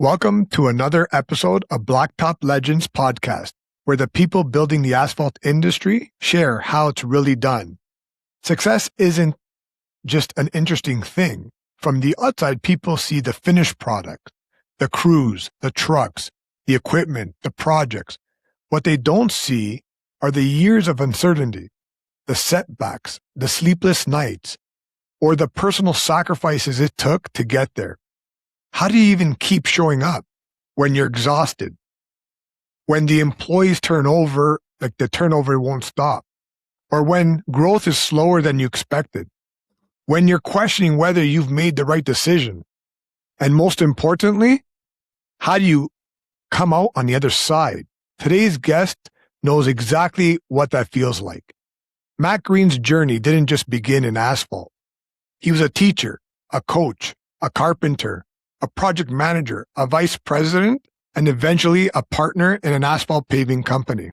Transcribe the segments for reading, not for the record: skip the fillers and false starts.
Welcome to another episode of Blacktop Legends podcast, where the people building the asphalt industry share how it's really done. Success isn't just an interesting thing. From the outside, people see the finished product, the crews, the trucks, the equipment, the projects. What they don't see are the years of uncertainty, the setbacks, the sleepless nights, or the personal sacrifices it took to get there. How do you even keep showing up when you're exhausted? When the employees turn over, like the turnover won't stop, or when growth is slower than you expected, when you're questioning whether you've made the right decision, and most importantly, how do you come out on the other side? Today's guest knows exactly what that feels like. Matt Greene's journey didn't just begin in asphalt. He was a teacher, a coach, a carpenter, a project manager, a vice president, and eventually a partner in an asphalt paving company.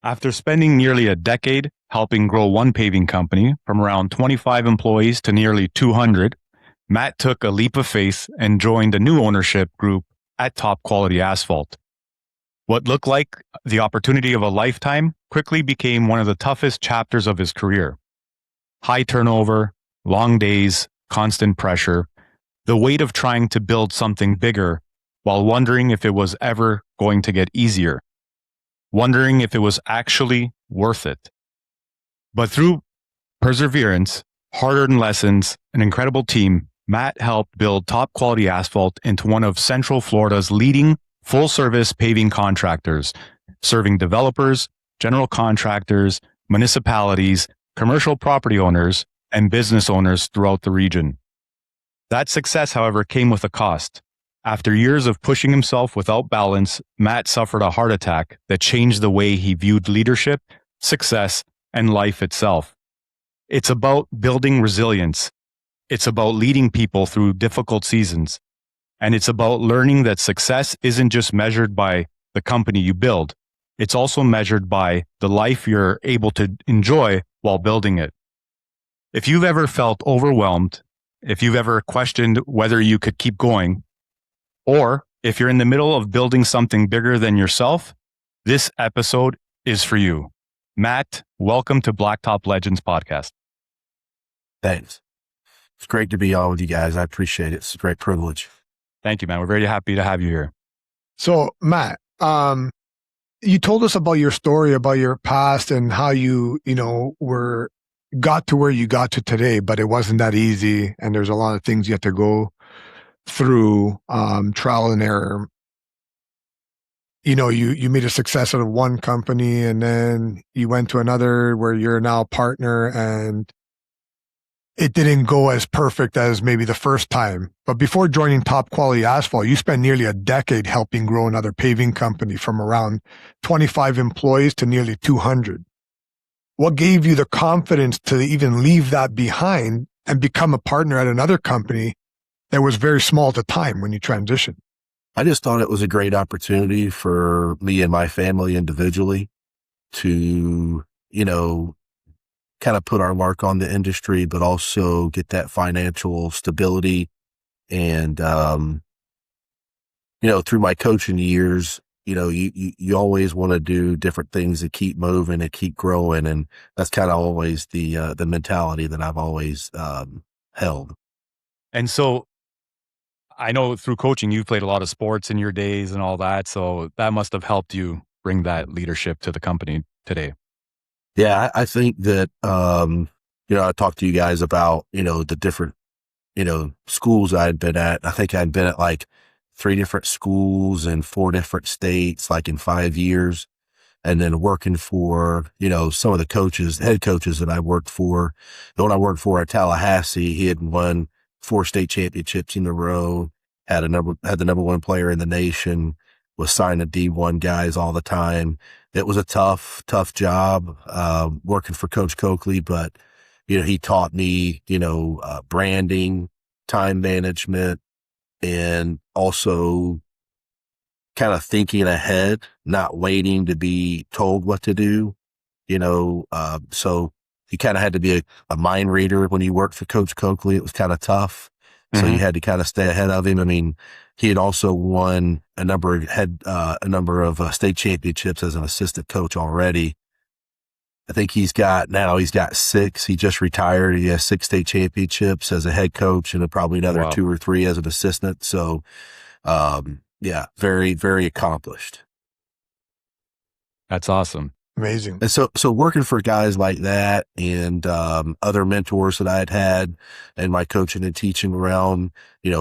After spending nearly a decade helping grow one paving company from around 25 employees to nearly 200, Matt took a leap of faith and joined a new ownership group at Top Quality Asphalt. What looked like the opportunity of a lifetime quickly became one of the toughest chapters of his career. High turnover, long days, constant pressure, the weight of trying to build something bigger while wondering if it was ever going to get easier, wondering if it was actually worth it. But through perseverance, hard-earned lessons, an incredible team, Matt helped build Top Quality Asphalt into one of Central Florida's leading full-service paving contractors, serving developers, general contractors, municipalities, commercial property owners, and business owners throughout the region. That success, however, came with a cost. After years of pushing himself without balance, Matt suffered a heart attack that changed the way he viewed leadership, success, and life itself. It's about building resilience. It's about leading people through difficult seasons. And it's about learning that success isn't just measured by the company you build. It's also measured by the life you're able to enjoy while building it. If you've ever felt overwhelmed, if you've ever questioned whether you could keep going, or if you're in the middle of building something bigger than yourself, this episode is for you. Matt, welcome to Blacktop Legends podcast. Thanks. It's great to be on with you guys. I appreciate it. It's a great privilege. Thank you, man. We're very happy to have you here. So, Matt, you told us about your story, about your past, and how you got to where you got to today, but it wasn't that easy. And there's a lot of things you have to go through, trial and error. You made a success out of one company and then you went to another where you're now a partner, and it didn't go as perfect as maybe the first time. But before joining Top Quality Asphalt, you spent nearly a decade helping grow another paving company from around 25 employees to nearly 200. What gave you the confidence to even leave that behind and become a partner at another company that was very small at the time when you transitioned? I just thought it was a great opportunity for me and my family individually to, kind of put our mark on the industry, but also get that financial stability. And, through my coaching years, you always want to do different things to keep moving and keep growing. And that's kind of always the mentality that I've always held. And so I know through coaching, you've played a lot of sports in your days and all that. So that must have helped you bring that leadership to the company today. Yeah, I think that, I talked to you guys about, the different, schools I'd been at. I think I'd been at like 3 different schools in 4 different states, like in 5 years. And then working for, some of the head coaches that I worked for. The one I worked for at Tallahassee, he had won 4 state championships in a row, had the number 1 player in the nation, was signing D1 guys all the time. It was a tough job, working for Coach Coakley, but, he taught me, branding, time management, and also kind of thinking ahead, not waiting to be told what to do, so you kind of had to be a mind reader when you worked for Coach Coakley. It was kind of tough. So Mhm. you had to kind of stay ahead of him. I mean, he had also won a number of state championships as an assistant coach already. I think he's got 6. He just retired. He has 6 state championships as a head coach and probably another Wow. 2 or 3 as an assistant. So, yeah, very, very accomplished. That's awesome. Amazing. And so working for guys like that and, other mentors that I had and my coaching and teaching around,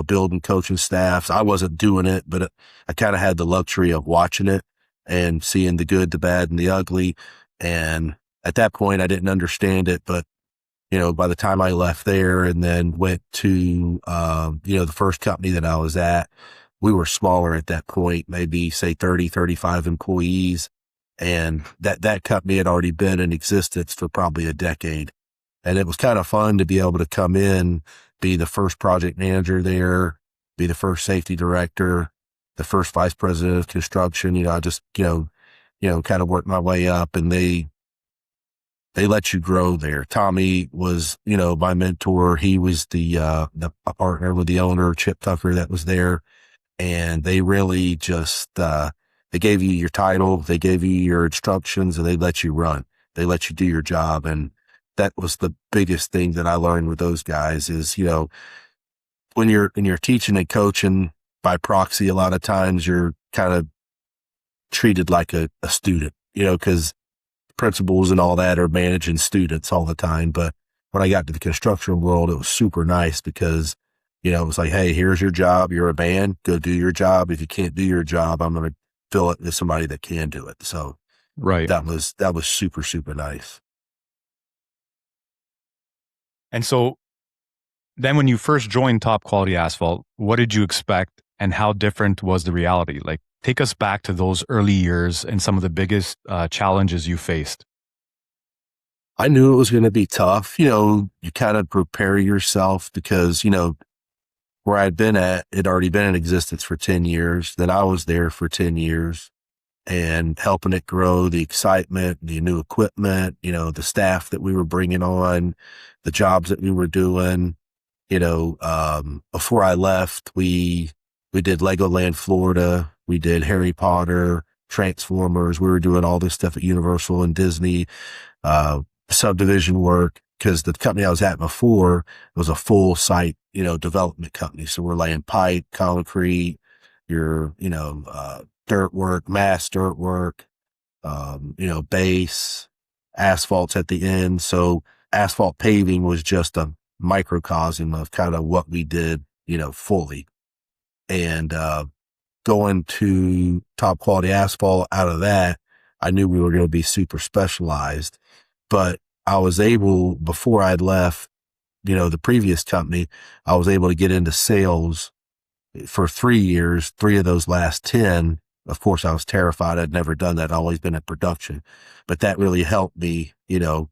building coaching staffs, I wasn't doing it, but I kind of had the luxury of watching it and seeing the good, the bad, and the ugly. And at that point, I didn't understand it, but by the time I left there and then went to, the first company that I was at, we were smaller at that point, maybe say 30, 35 employees. And that company had already been in existence for probably a decade. And it was kind of fun to be able to come in, be the first project manager there, be the first safety director, the first vice president of construction. I just, kind of worked my way up, and they let you grow there. Tommy was, my mentor. He was the partner with the owner, Chip Tucker, that was there. And they really just, they gave you your title, they gave you your instructions, and they let you run. They let you do your job. And that was the biggest thing that I learned with those guys is, when you're teaching and coaching by proxy, a lot of times you're kind of treated like a student, because principals and all that are managing students all the time. But when I got to the construction world, it was super nice because, it was like, hey, here's your job. You're a man. Go do your job. If you can't do your job, I'm going to fill it with somebody that can do it. So Right. that was super, super nice. And so then when you first joined Top Quality Asphalt, what did you expect and how different was the reality? Like, take us back to those early years and some of the biggest challenges you faced. I knew it was going to be tough. You kind of prepare yourself because, where I'd been at, it had already been in existence for 10 years. Then I was there for 10 years and helping it grow, the excitement, the new equipment, the staff that we were bringing on, the jobs that we were doing. Before I left, we did Legoland, Florida. We did Harry Potter, Transformers. We were doing all this stuff at Universal and Disney, subdivision work. Because the company I was at before was a full site, development company. So we're laying pipe, concrete, your, dirt work, mass dirt work, base, asphalt's at the end. So asphalt paving was just a microcosm of kind of what we did, fully. And, going to Top Quality Asphalt out of that, I knew we were going to be super specialized, but I was able, before I'd left, the previous company, I was able to get into sales for 3 years, 3 of those last 10. Of course, I was terrified. I'd never done that. I'd always been in production, but that really helped me,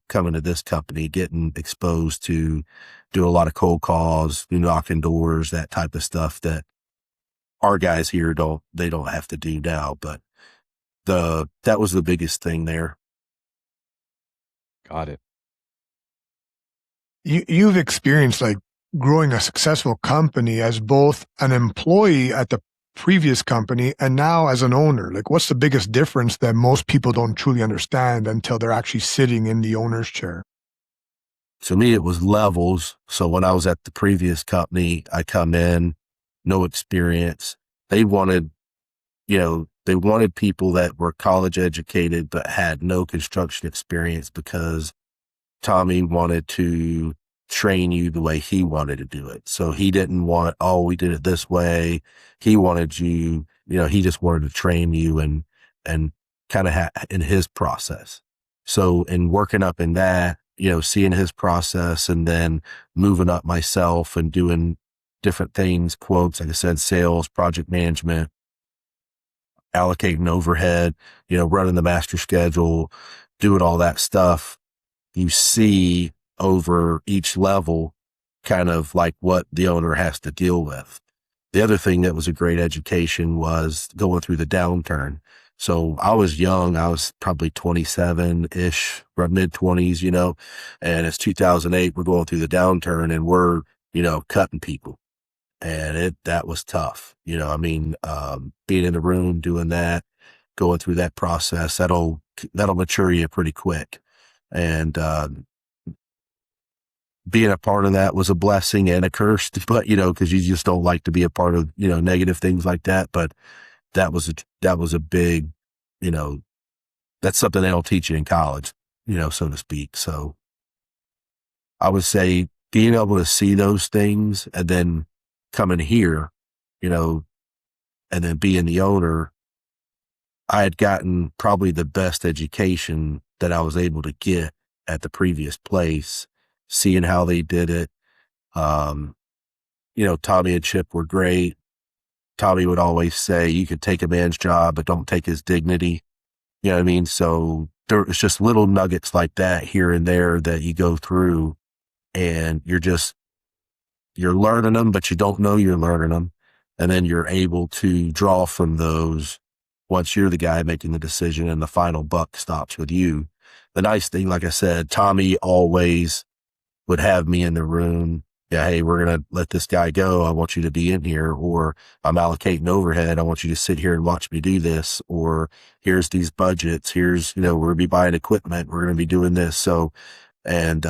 coming to this company, getting exposed to do a lot of cold calls, knocking doors, that type of stuff that our guys here don't have to do now. But that was the biggest thing there. Got it. You've experienced like growing a successful company as both an employee at the previous company and now as an owner. Like, what's the biggest difference that most people don't truly understand until they're actually sitting in the owner's chair? To me, it was levels. So when I was at the previous company, I come in, no experience. They wanted people that were college educated, but had no construction experience because Tommy wanted to train you the way he wanted to do it. So he didn't want, we did it this way. He wanted you, he just wanted to train you and kind of in his process. So in working up in that, seeing his process and then moving up myself and doing different things, quotes, like I said, sales, project management, allocating overhead, running the master schedule, doing all that stuff. You see over each level kind of like what the owner has to deal with. The other thing that was a great education was going through the downturn. So I was young. I was probably 27-ish, mid 20s, and it's 2008. We're going through the downturn and we're, cutting people. and that was tough. Being in the room, doing that, going through that process, that'll mature you pretty quick. And, being a part of that was a blessing and a curse, but, cause you just don't like to be a part of, negative things like that. But that was a big, that's something they don't teach you in college, so to speak. So I would say being able to see those things and then coming here, and then being the owner, I had gotten probably the best education that I was able to get at the previous place, seeing how they did it. Tommy and Chip were great. Tommy would always say, you can take a man's job, but don't take his dignity. You know what I mean? So there was just little nuggets like that here and there that you go through, and you're learning them, but you don't know you're learning them. And then you're able to draw from those once you're the guy making the decision and the final buck stops with you. The nice thing, like I said, Tommy always would have me in the room. Yeah, hey, we're going to let this guy go. I want you to be in here, or I'm allocating overhead. I want you to sit here and watch me do this, or here's these budgets. Here's, we're going to be buying equipment. We're going to be doing this. So, and,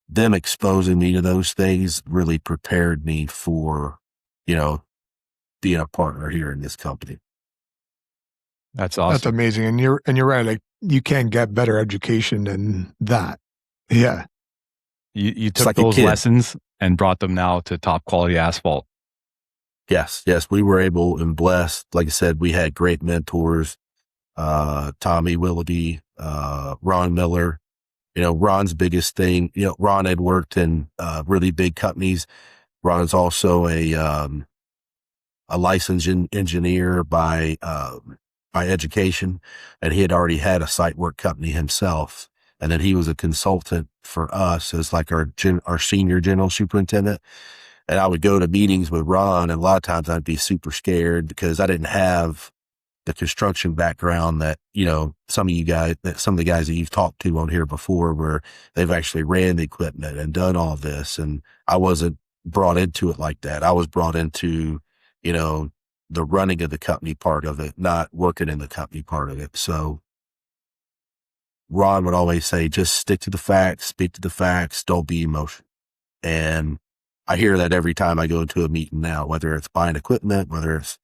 them exposing me to those things really prepared me for, being a partner here in this company. That's awesome. That's amazing. And you're right. Like, you can't get better education than that. Yeah. You took those lessons and brought them now to Top Quality Asphalt. Yes. We were able and blessed. Like I said, we had great mentors. Tommy Willoughby, Ron Miller. Ron's biggest thing, Ron had worked in really big companies. Ron's also a licensed engineer by education, and he had already had a site work company himself. And then he was a consultant for us as like our senior general superintendent. And I would go to meetings with Ron, and a lot of times I'd be super scared because I didn't have the construction background that, some of the guys that you've talked to on here before, where they've actually ran the equipment and done all this. And I wasn't brought into it like that. I was brought into, the running of the company part of it, not working in the company part of it. So Ron would always say, just stick to the facts, speak to the facts, don't be emotional. And I hear that every time I go into a meeting now, whether it's buying equipment, whether it's,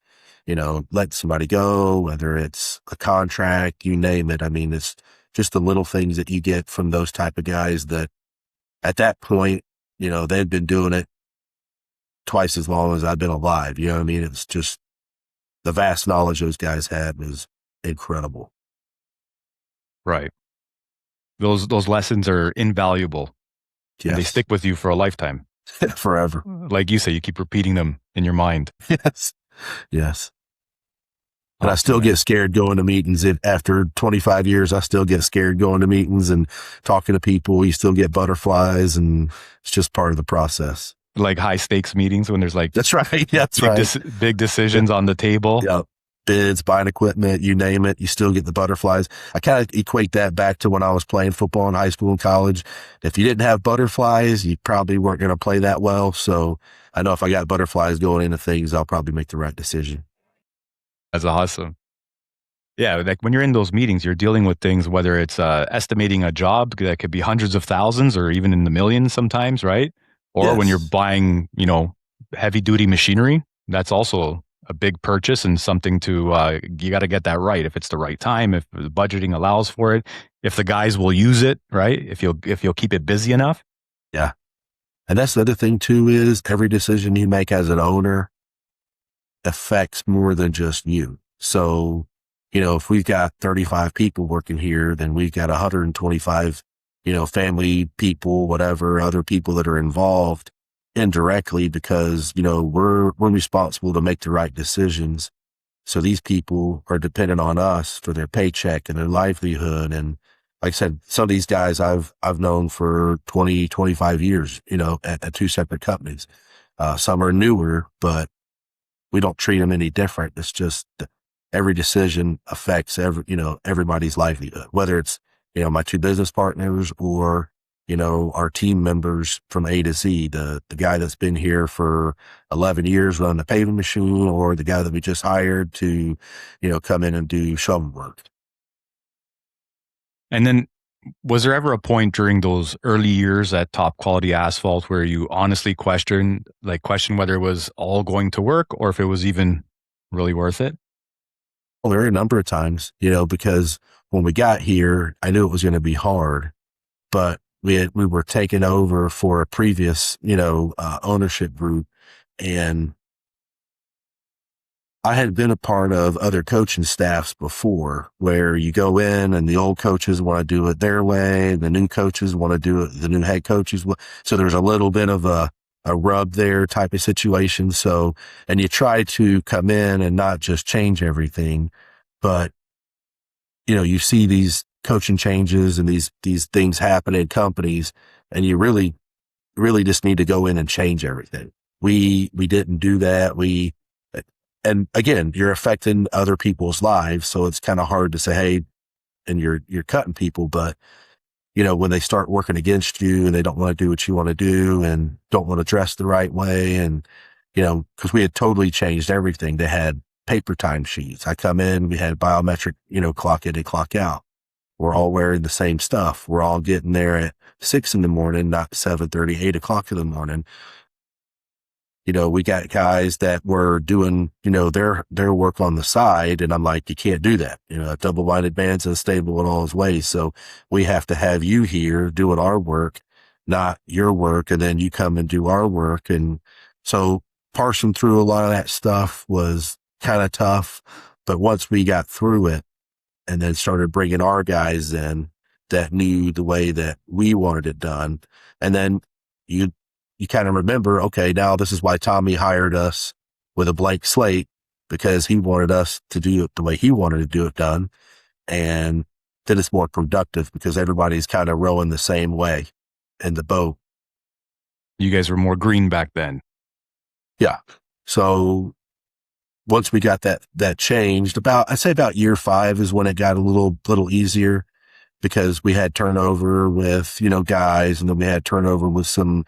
letting somebody go, whether it's a contract, you name it. I mean, it's just the little things that you get from those type of guys that at that point, they'd been doing it twice as long as I've been alive. You know what I mean? It's just the vast knowledge those guys had was incredible. Right. Those lessons are invaluable. Yes. And they stick with you for a lifetime. Forever. Like you say, you keep repeating them in your mind. Yes. And I still get scared going to meetings. After 25 years, I still get scared going to meetings and talking to people. You still get butterflies, and it's just part of the process. Like high stakes meetings when there's like, that's right. That's right. Big decisions on the table. Yep. Bids, buying equipment, you name it, you still get the butterflies. I kind of equate that back to when I was playing football in high school and college. If you didn't have butterflies, you probably weren't going to play that well. So I know if I got butterflies going into things, I'll probably make the right decision. That's awesome. Yeah. Like when you're in those meetings, you're dealing with things, whether it's estimating a job that could be hundreds of thousands or even in the millions sometimes, right? Or when you're buying, heavy duty machinery, that's also a big purchase and something to, you got to get that right. If it's the right time, if the budgeting allows for it, if the guys will use it, right? If you'll keep it busy enough. Yeah. And that's the other thing too, is every decision you make as an owner affects more than just you. So, if we've got 35 people working here, then we've got 125, family people, whatever, other people that are involved indirectly because, we're responsible to make the right decisions. So these people are dependent on us for their paycheck and their livelihood. And like I said, some of these guys I've known for 20, 25 years, at two separate companies. Some are newer, but we don't treat them any different. It's just every decision affects everybody's livelihood, whether it's, my two business partners or, our team members from A to Z, the guy that's been here for 11 years running the paving machine, or the guy that we just hired to, come in and do shovel work. And then was there ever a point during those early years at Top Quality Asphalt where you honestly questioned whether it was all going to work or if it was even really worth it? Well, there were a number of times, because when we got here, I knew it was going to be hard, but we were taken over for a previous, ownership group. And I had been a part of other coaching staffs before where you go in and the old coaches want to do it their way. The new coaches want to do it. The new head coaches. So there's a little bit of a rub there type of situation. So, and you try to come in and not just change everything, but you see these coaching changes and these things happen in companies, and you really, really just need to go in and change everything. We didn't do that. And again, you're affecting other people's lives. So it's kind of hard to say, hey, and you're cutting people, but when they start working against you and they don't want to do what you want to do and don't want to dress the right way. And, cause we had totally changed everything. They had paper time sheets. I come in, we had biometric, clock in and clock out. We're all wearing the same stuff. We're all getting there at 6 a.m, not 7:30, 8 o'clock in the morning. We got guys that were doing, their work on the side. And I'm like, you can't do that. A double-minded man's unstable in all his ways. So we have to have you here doing our work, not your work. And then you come and do our work. And so parsing through a lot of that stuff was kind of tough. But once we got through it and then started bringing our guys in that knew the way that we wanted it done, and then you kind of remember, okay, now this is why Tommy hired us with a blank slate, because he wanted us to do it the way he wanted to do it done. And then it's more productive because everybody's kind of rowing the same way in the boat. You guys were more green back then. Yeah. So once we got that changed, I'd say about year 5 is when it got a little easier, because we had turnover with, guys, and then we had turnover with some,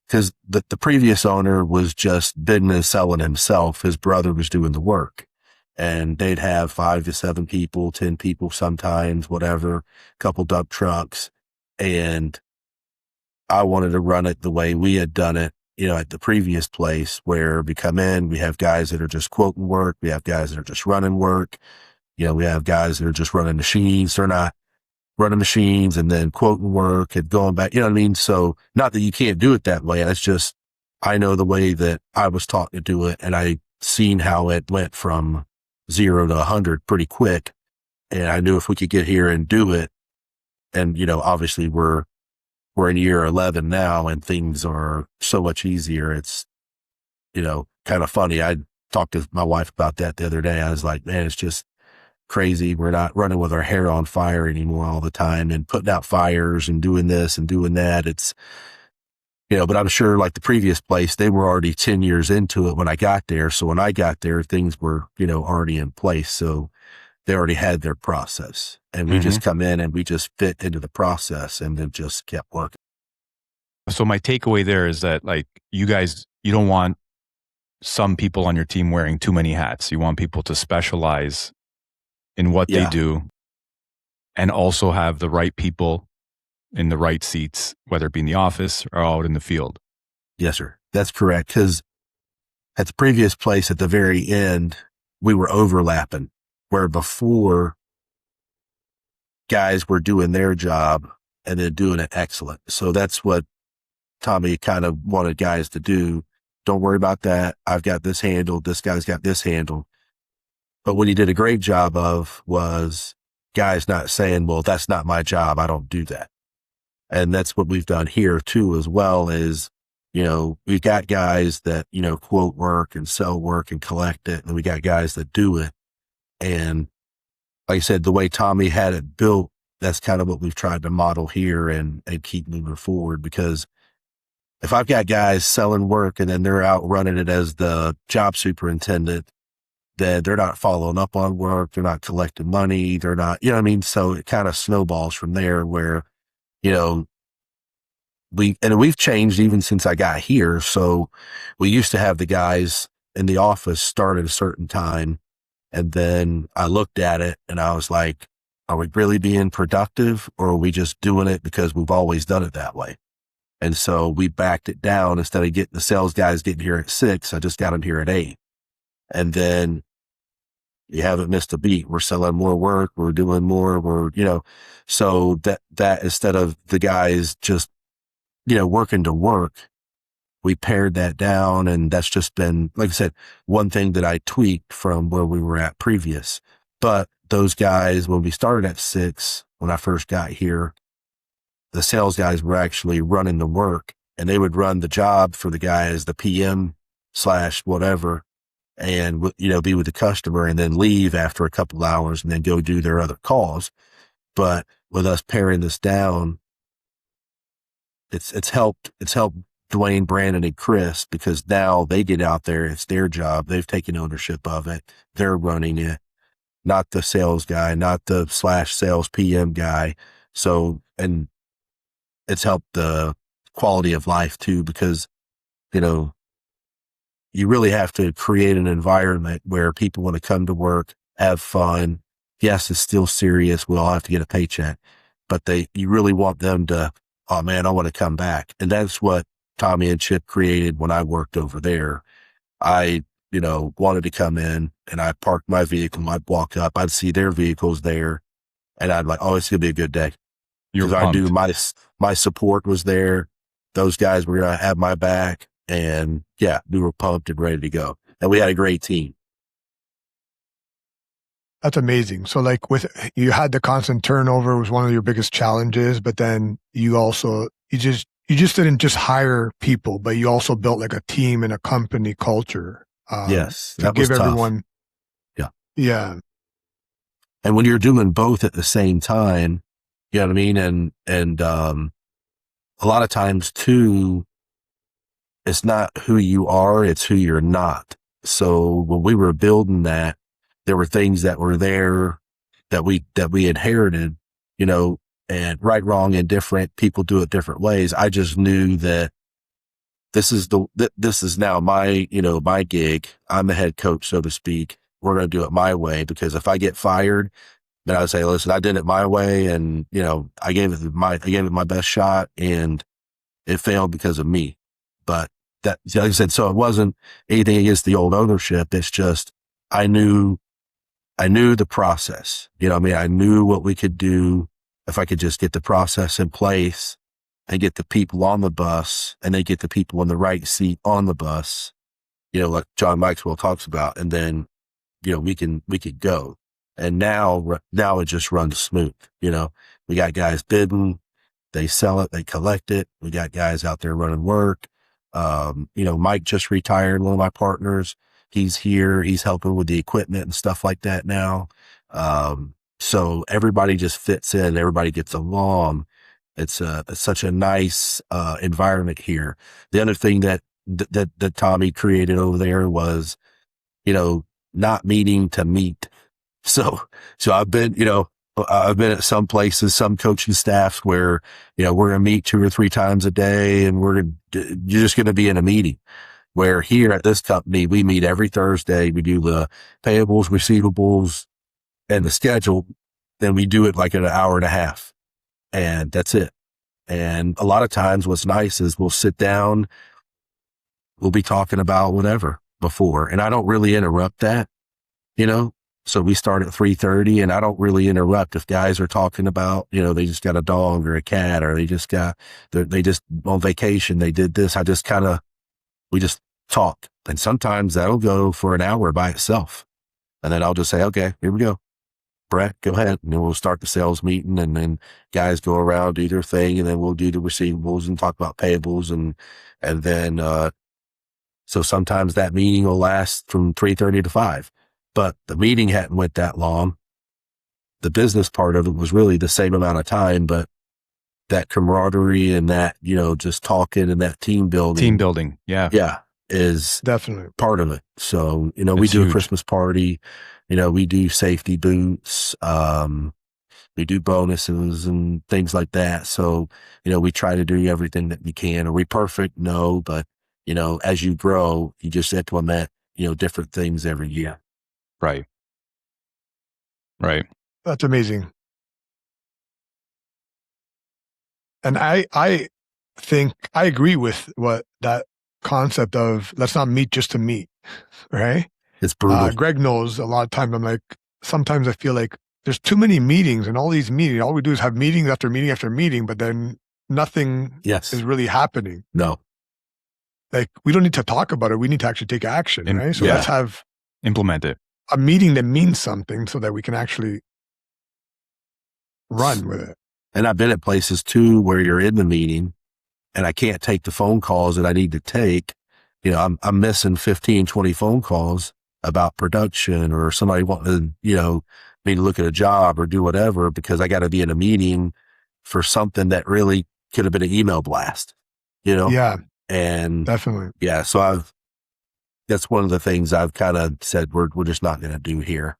because the previous owner was just bidding and selling himself. His brother was doing the work, and they'd have 5 to 7 people, 10 people sometimes, whatever, a couple dump trucks. And I wanted to run it the way we had done it, at the previous place, where we come in, we have guys that are just quoting work. We have guys that are just running work. We have guys that are just running machines. They're not running machines and then quoting work and going back, So not that you can't do it that way. It's just, I know the way that I was taught to do it, and I seen how it went from 0 to 100 pretty quick. And I knew if we could get here and do it, and, obviously we're in year 11 now and things are so much easier. It's, kind of funny. I talked to my wife about that the other day. I was like, man, it's just crazy. We're not running with our hair on fire anymore all the time and putting out fires and doing this and doing that. It's, but I'm sure like the previous place, they were already 10 years into it when I got there. So when I got there, things were, already in place. So they already had their process, and we just come in and we just fit into the process and then just kept working. So my takeaway there is that you guys, you don't want some people on your team wearing too many hats. You want people to specialize in what they do, and also have the right people in the right seats, whether it be in the office or out in the field. Yes, sir. That's correct. Because at the previous place, at the very end, we were overlapping, where before guys were doing their job and then doing it excellent. So that's what Tommy kind of wanted guys to do. Don't worry about that. I've got this handled. This guy's got this handled. But what he did a great job of was guys not saying, well, that's not my job. I don't do that. And that's what we've done here too, as well as, we've got guys that, quote work and sell work and collect it. And we got guys that do it. And like I said, the way Tommy had it built, that's kind of what we've tried to model here and keep moving forward. Because if I've got guys selling work and then they're out running it as the job superintendent, then they're not following up on work. They're not collecting money. They're not, So it kind of snowballs from there where, we've changed even since I got here. So we used to have the guys in the office start at a certain time. And then I looked at it and I was like, are we really being productive, or are we just doing it because we've always done it that way? And so we backed it down. Instead of getting the sales guys getting here at 6, I just got them here at 8. And then you haven't missed a beat. We're selling more work. We're doing more. So that instead of the guys just, working to work, we pared that down. And that's just been, like I said, one thing that I tweaked from where we were at previous. But those guys, when we started at 6, when I first got here, the sales guys were actually running the work, and they would run the job for the guys, the PM / whatever, and, be with the customer and then leave after a couple hours and then go do their other calls. But with us paring this down, it's helped Dwayne, Brandon, and Chris, because now they get out there. It's their job. They've taken ownership of it. They're running it, not the sales guy, not the / sales PM guy. So, and it's helped the quality of life too, because, you really have to create an environment where people want to come to work, have fun. Yes, it's still serious. We all have to get a paycheck, but you really want them to, oh man, I want to come back. And that's what Tommy and Chip created when I worked over there. I, wanted to come in, and I parked my vehicle. I'd walk up, I'd see their vehicles there, and I'd like, oh, it's going to be a good day. Because I knew my support was there. Those guys were going to have my back. And yeah, we were pumped and ready to go. And we had a great team. That's amazing. So like you had the constant turnover was one of your biggest challenges, but then you just didn't just hire people, but you also built like a team and a company culture. Yes. To give everyone. Yeah. Yeah. And when you're doing both at the same time, you know what I mean? And a lot of times too, it's not who you are, it's who you're not. So when we were building that, there were things that were there that we inherited, and right, wrong, and different. People do it different ways. I just knew that this is now my, my gig. I'm the head coach, so to speak. We're going to do it my way, because if I get fired, then I would say, listen, I did it my way. And, I gave it my best shot, and it failed because of me. But that, like I said, so it wasn't anything against the old ownership. It's just, I knew the process, I knew what we could do if I could just get the process in place and get the people on the bus, and then get the people in the right seat on the bus, like John Maxwell talks about. And then, we could go. And now it just runs smooth. We got guys bidding, they sell it, they collect it. We got guys out there running work. Mike just retired, one of my partners. He's here. He's helping with the equipment and stuff like that now. So everybody just fits in. Everybody gets along. It's such a nice environment here. The other thing that Tommy created over there was, not meeting to meet. So I've been at some places, some coaching staffs where, we're going to meet 2 or 3 times a day, and you're just going to be in a meeting. Where here at this company, we meet every Thursday. We do the payables, receivables, and the schedule. Then we do it like in an hour and a half, and that's it. And a lot of times what's nice is we'll sit down, we'll be talking about whatever before, and I don't really interrupt that, So we start at 3:30, and I don't really interrupt if guys are talking about, they just got a dog or a cat, or they just on vacation, they did this. We just talk. And sometimes that'll go for an hour by itself. And then I'll just say, okay, here we go. Brett, go ahead. And then we'll start the sales meeting, and then guys go around, do their thing. And then we'll do the receivables and talk about payables. And then, so sometimes that meeting will last from 3:30 to 5, but the meeting hadn't went that long. The business part of it was really the same amount of time, but that camaraderie and that, just talking and that team building. Yeah. Yeah. Is definitely part of it. So, we do huge. A Christmas party, we do safety boots. We do bonuses and things like that. So, we try to do everything that we can. Are we perfect? No, but, as you grow, you just implement, different things every year. Right. Right. That's amazing. And I think I agree with what that concept of let's not meet just to meet, right? It's brutal. Greg knows a lot of time. I'm like, sometimes I feel like there's too many meetings and all these meetings. All we do is have meetings after meeting after meeting, but then nothing is really happening. No. Like we don't need to talk about it. We need to actually take action, right? So let's have implement it. A meeting that means something so that we can actually run with it. And I've been at places too where you're in the meeting and I can't take the phone calls that I need to take. I'm missing 15, 20 phone calls about production or somebody wanting to, me to look at a job or do whatever because I got to be in a meeting for something that really could have been an email blast, Yeah. And definitely. Yeah. So that's one of the things I've kind of said we're just not going to do here.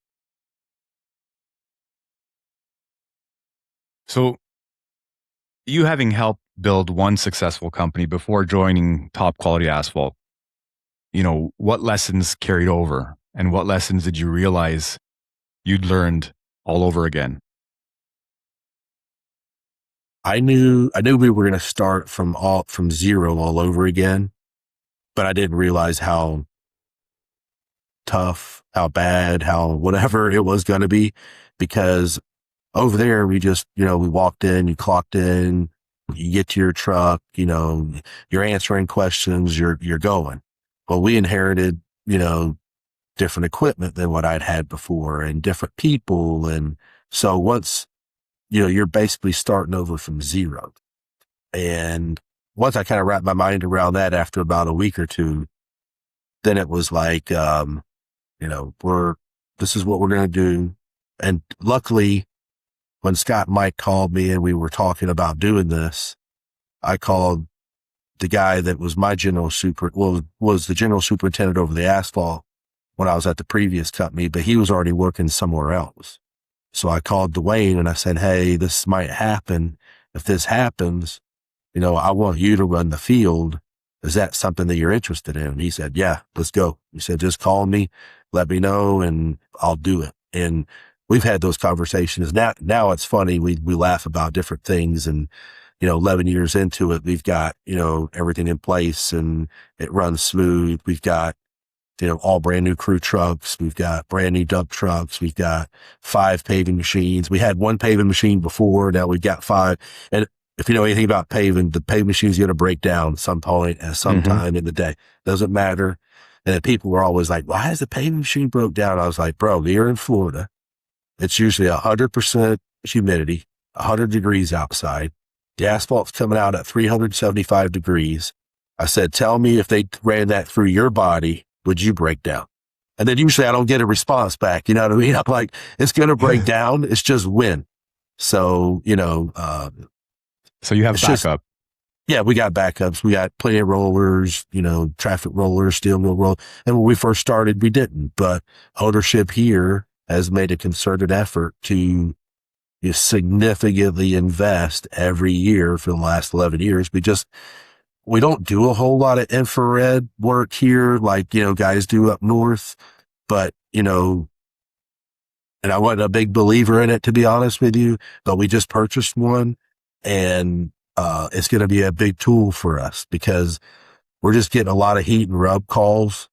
So you having helped build one successful company before joining Top Quality Asphalt, what lessons carried over and what lessons did you realize you'd learned all over again? I knew we were going to start from zero all over again, but I didn't realize how tough, how bad, how whatever it was going to be, because over there we just, we walked in, you clocked in, you get to your truck, you're answering questions, you're going. Well, we inherited, different equipment than what I'd had before and different people. And so once, you're basically starting over from zero. And once I kind of wrapped my mind around that after about a week or two, then it was like, this is what we're going to do. And luckily, when Scott and Mike called me and we were talking about doing this, I called the guy that was my was the general superintendent over the asphalt when I was at the previous company, but he was already working somewhere else. So I called Dwayne and I said, hey, this might happen. If this happens, I want you to run the field. Is that something that you're interested in? And he said, yeah, let's go. He said, just call me, let me know, and I'll do it. And we've had those conversations. Now it's funny. We laugh about different things and, 11 years into it, we've got, everything in place and it runs smooth. We've got, all brand new crew trucks. We've got brand new dump trucks. We've got 5 paving machines. We had 1 paving machine before. Now we've got 5. And if you know anything about paving, the paving machine is going to break down some point at some time in the day. Doesn't matter. And then people were always like, why is the paving machine broke down? I was like, bro, here in Florida, it's usually 100% humidity, 100 degrees outside. The asphalt's coming out at 375 degrees. I said, tell me if they ran that through your body, would you break down? And then usually I don't get a response back. You know what I mean? I'm like, it's going to break down. It's just when. So, so you have backup. We got backups. We got plenty of rollers, traffic rollers, steel mill roll. And when we first started, we didn't, but ownership here has made a concerted effort to significantly invest every year for the last 11 years. We don't do a whole lot of infrared work here, like, guys do up north, but, and I wasn't a big believer in it, to be honest with you, but we just purchased one and, it's going to be a big tool for us because we're just getting a lot of heat and rub calls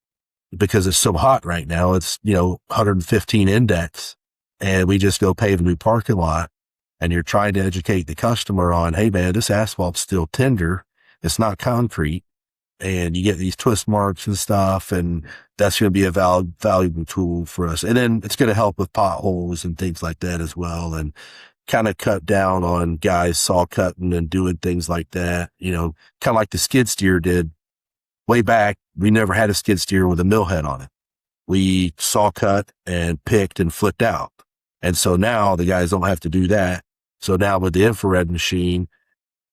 because it's so hot right now. It's, 115 index and we just go pave a new parking lot and you're trying to educate the customer on, hey man, this asphalt's still tender. It's not concrete, and you get these twist marks and stuff, and that's going to be a valuable tool for us. And then it's going to help with potholes and things like that as well, and kind of cut down on guys saw cutting and doing things like that, kind of like the skid steer did way back. We never had a skid steer with a mill head on it. We saw cut and picked and flipped out. And so now the guys don't have to do that. So now with the infrared machine,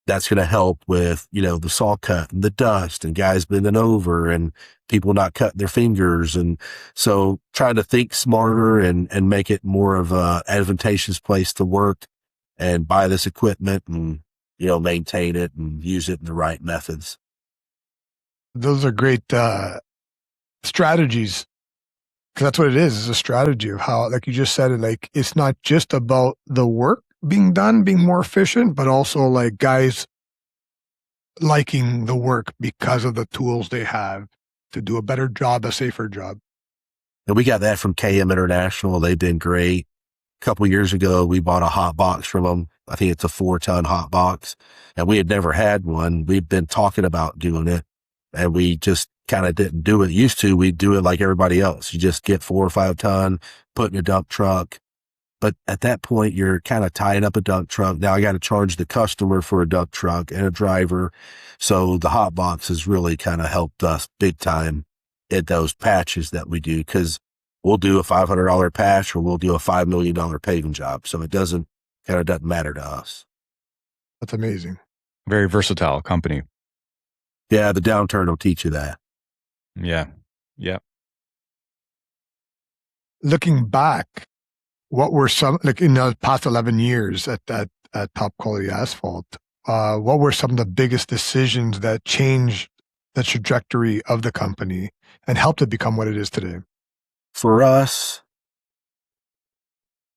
that's going to help with, the saw cut and the dust and guys bending over and people not cutting their fingers. And so trying to think smarter and make it more of a advantageous place to work and buy this equipment and, maintain it and use it in the right methods. Those are great strategies, because that's what it is. It's a strategy of how, like you just said it, like it's not just about the work being done, being more efficient, but also like guys liking the work because of the tools they have to do a better job, a safer job. And we got that from KM International. They've been great. A couple of years ago, we bought a hot box from them. I think it's a 4-ton hot box, and we had never had one. We've been talking about doing it, and we just kind of didn't do it. Used to, we'd do it like everybody else. You just get 4 or 5 ton, put in a dump truck. But at that point, you're kind of tying up a dump truck. Now I got to charge the customer for a dump truck and a driver. So the hot box has really kind of helped us big time at those patches that we do, because we'll do a $500 patch or we'll do a $5 million paving job. So it doesn't matter to us. That's amazing. Very versatile company. Yeah, the Downturn will teach you that. Yeah. Looking back, what were some, like in the past 11 years at Top Quality Asphalt, what were some of the biggest decisions that changed the trajectory of the company and helped it become what it is today? For us,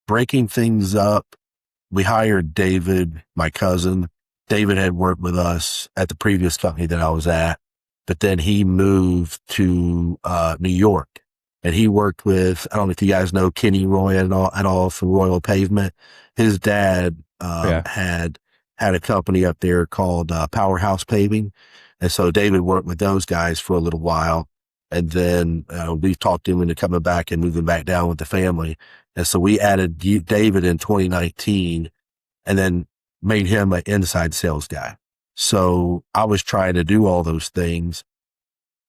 breaking things up, we hired David, my cousin. David had worked with us at the previous company that I was at, but then he moved to New York. And he worked with, I don't know if you guys know Kenny Roy at all for Royal Pavement. His dad had a company up there called Powerhouse Paving. And so David worked with those guys for a little while. And then we talked him into coming back and moving back down with the family. And so we added David in 2019 and then made him an inside sales guy. So I was trying to do all those things.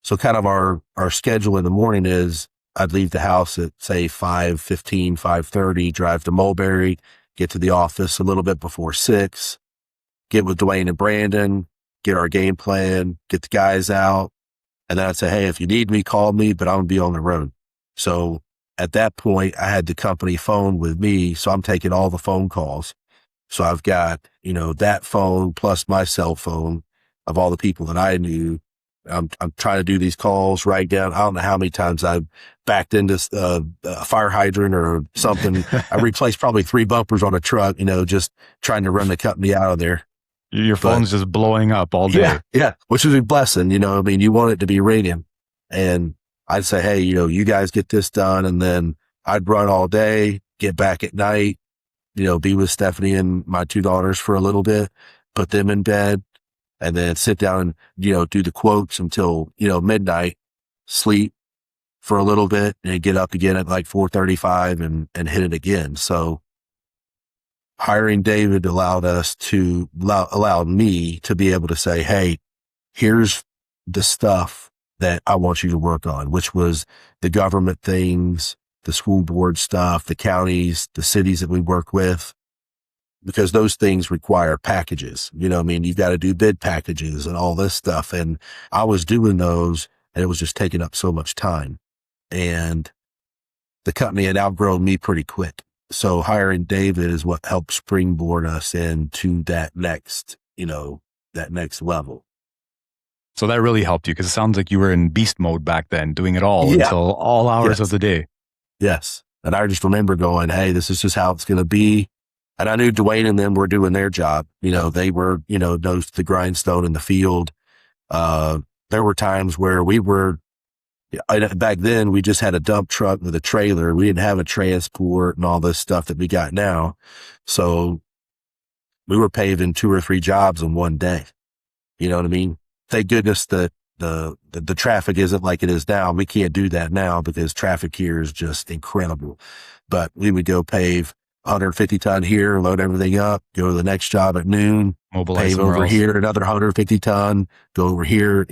So kind of our schedule in the morning is I'd leave the house at say 5:15, 5:30, drive to Mulberry, get to the office a little bit before 6, get with Dwayne and Brandon, get our game plan, get the guys out. And then I'd say, hey, if you need me, call me, but I'm going to be on the road. So at that point, I had the company phone with me. So I'm taking all the phone calls. So I've got, that phone plus my cell phone of all the people that I knew. I'm trying to do these calls, write down. I don't know how many times I've backed into a fire hydrant or something. I replaced probably 3 bumpers on a truck, just trying to run the company out of there. Your phone's just blowing up all day. Yeah, which is a blessing. You want it to be ringing. And I'd say, hey, you guys get this done. And then I'd run all day, get back at night, be with Stephanie and my 2 daughters for a little bit, put them in bed, and then sit down and, do the quotes until, midnight, sleep for a little bit, and get up again at like 4:35 and hit it again. So hiring David allowed me to be able to say, hey, here's the stuff that I want you to work on, which was the government things, the school board stuff, the counties, the cities that we work with. Because those things require packages, you've got to do bid packages and all this stuff. And I was doing those and it was just taking up so much time, and the company had outgrown me pretty quick. So hiring David is what helped springboard us into that next level. So that really helped you, because it sounds like you were in beast mode back then, doing it all until all hours of the day. Yes. And I just remember going, hey, this is just how it's going to be. And I knew Dwayne and them were doing their job. They were, those the grindstone in the field. There were times where back then we just had a dump truck with a trailer. We didn't have a transport and all this stuff that we got now. So we were paving 2 or 3 jobs in one day. You know what I mean? Thank goodness that the traffic isn't like it is now. We can't do that now because traffic here is just incredible. But we would go pave 150 ton here, load everything up, go to the next job at noon, mobilize pave over here, another 150 ton, go over here,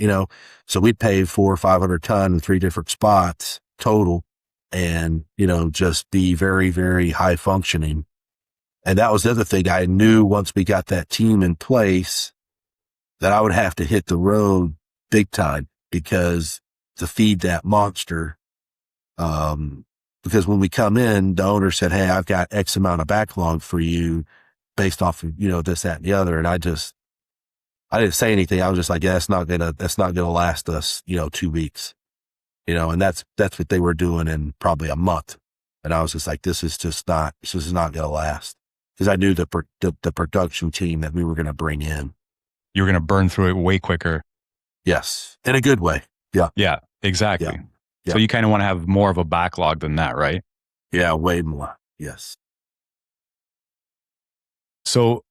so we'd pave 400 or 500 ton in 3 different spots total, and, just be very, very high functioning. And that was the other thing. I knew once we got that team in place that I would have to hit the road big time, because to feed that monster, because when we come in, the owner said, hey, I've got X amount of backlog for you, based off of, this, that, and the other. And I didn't say anything. I was just like, yeah, that's not gonna last us, 2 weeks, and that's what they were doing in probably a month. And I was just like, this is not gonna last, because I knew the production team that we were going to bring in. You were going to burn through it way quicker. Yes. In a good way. Yeah. Yeah, exactly. Yeah. Yeah. So you kind of want to have more of a backlog than that, right? Yeah, way more. Yes. So,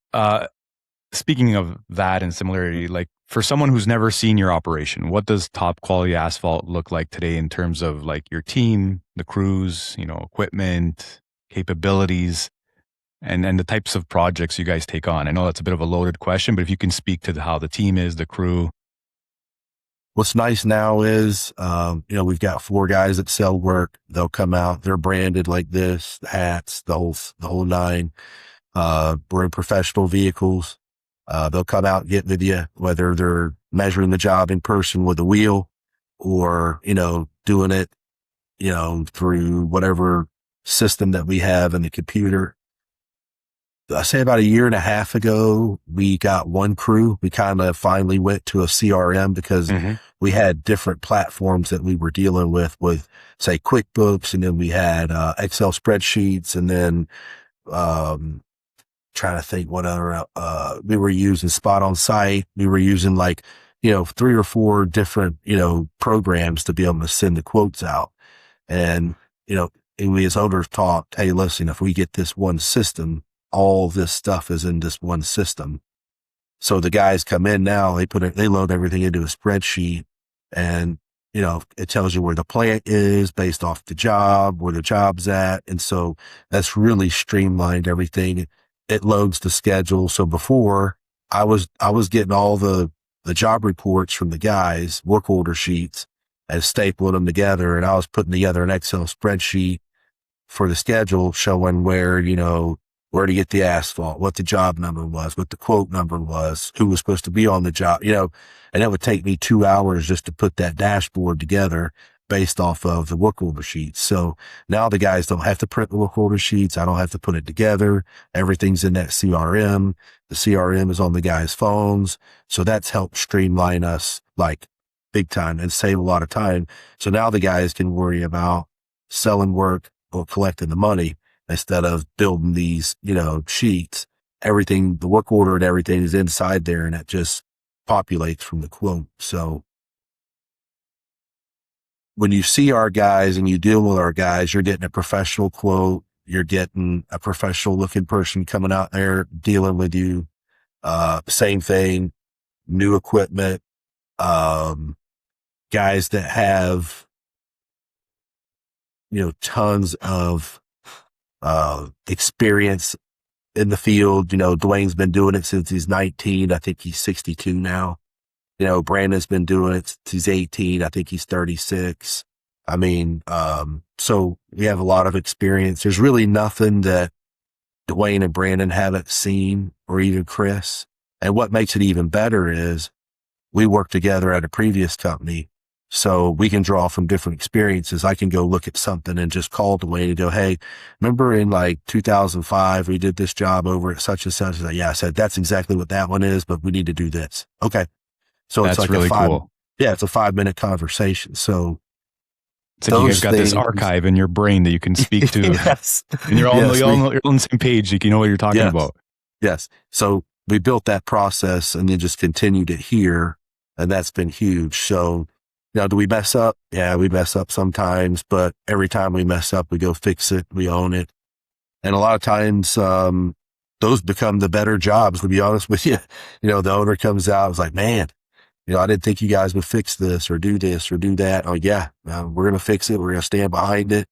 speaking of that and similarity, like for someone who's never seen your operation, what does top quality asphalt look like today in terms of like your team, the crews, equipment, capabilities, and the types of projects you guys take on? I know that's a bit of a loaded question, but if you can speak to how the team is, the crew. What's nice now is, we've got 4 guys that sell work. They'll come out, they're branded like this, the hats, the whole nine. We're in professional vehicles. They'll come out and get with you, whether they're measuring the job in person with a wheel or, doing it, through whatever system that we have in the computer. I say about a year and a half ago, we got one crew. We kind of finally went to a CRM because we had different platforms that we were dealing with say QuickBooks, and then we had Excel spreadsheets, and then trying to think what other we were using Spot on Site. We were using 3 or 4 different programs to be able to send the quotes out. And and we as owners talked, hey, listen, if we get this one system, all this stuff is in this one system. So the guys come in now, they load everything into a spreadsheet, and, it tells you where the plant is based off the job, where the job's at. And so that's really streamlined everything. It loads the schedule. So before I was getting all the job reports from the guys, work order sheets, and stapling them together. And I was putting together an Excel spreadsheet for the schedule showing where to get the asphalt, what the job number was, what the quote number was, who was supposed to be on the job, and it would take me 2 hours just to put that dashboard together based off of the work order sheets. So now the guys don't have to print the work order sheets. I don't have to put it together. Everything's in that CRM. The CRM is on the guys' phones. So that's helped streamline us big time and save a lot of time. So now the guys can worry about selling work or collecting the money, instead of building these, sheets. Everything, the work order and everything is inside there, and it just populates from the quote. So when you see our guys and you deal with our guys, you're getting a professional quote. You're getting a professional looking person coming out there dealing with you. Same thing, new equipment, guys that have, tons of experience in the field. Dwayne's been doing it since he's 19. I think he's 62 now. Brandon's been doing it since he's 18. I think he's 36. I mean, so we have a lot of experience. There's really nothing that Dwayne and Brandon haven't seen, or even Chris. And what makes it even better is we worked together at a previous company, so we can draw from different experiences. I can go look at something and just call Dwayne and go, hey, remember in 2005, we did this job over at such and such? He's like, yeah, I said, that's exactly what that one is, but we need to do this. Okay. So that's it's really cool. Yeah, it's a 5-minute conversation. So it's like you guys got this archive in your brain that you can speak to. Yes. And you're all on the same page. You know what you're talking about. Yes. So we built that process and then just continued it here. And that's been huge. So, do we mess up? Yeah, we mess up sometimes, but every time we mess up, we go fix it. We own it. And a lot of times, those become the better jobs, to be honest with you. The owner comes out, it's like, man, I didn't think you guys would fix this or do that. Oh yeah, we're going to fix it. We're going to stand behind it.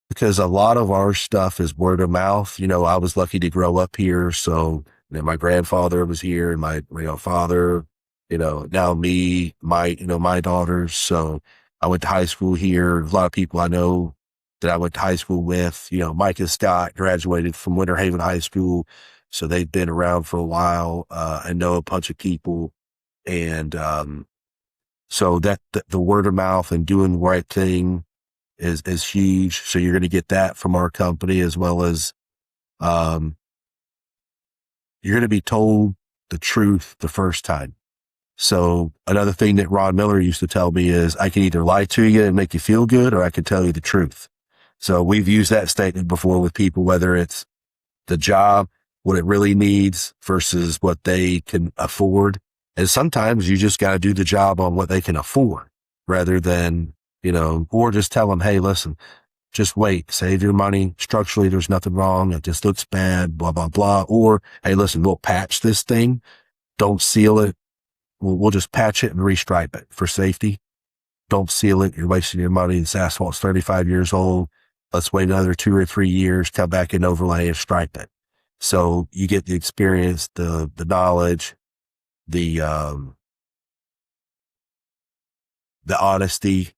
Because a lot of our stuff is word of mouth. I was lucky to grow up here. So my grandfather was here, and my father, now me, my daughters. So I went to high school here. A lot of people I know that I went to high school with, Mike and Scott graduated from Winter Haven High School. So they've been around for a while, and know a bunch of people. And, so that the word of mouth and doing the right thing is huge. So you're going to get that from our company, as well as, you're going to be told the truth the first time. So another thing that Ron Miller used to tell me is I can either lie to you and make you feel good, or I can tell you the truth. So we've used that statement before with people, whether it's the job, what it really needs versus what they can afford. And sometimes you just got to do the job on what they can afford rather than, or just tell them, hey, listen, just wait, save your money. Structurally, there's nothing wrong. It just looks bad, blah, blah, blah. Or, hey, listen, we'll patch this thing. Don't seal it. We'll just patch it and restripe it for safety. Don't seal it. You're wasting your money. This asphalt's 35 years old. Let's wait another 2 or 3 years, come back and overlay and stripe it. So you get the experience, the knowledge, the honesty,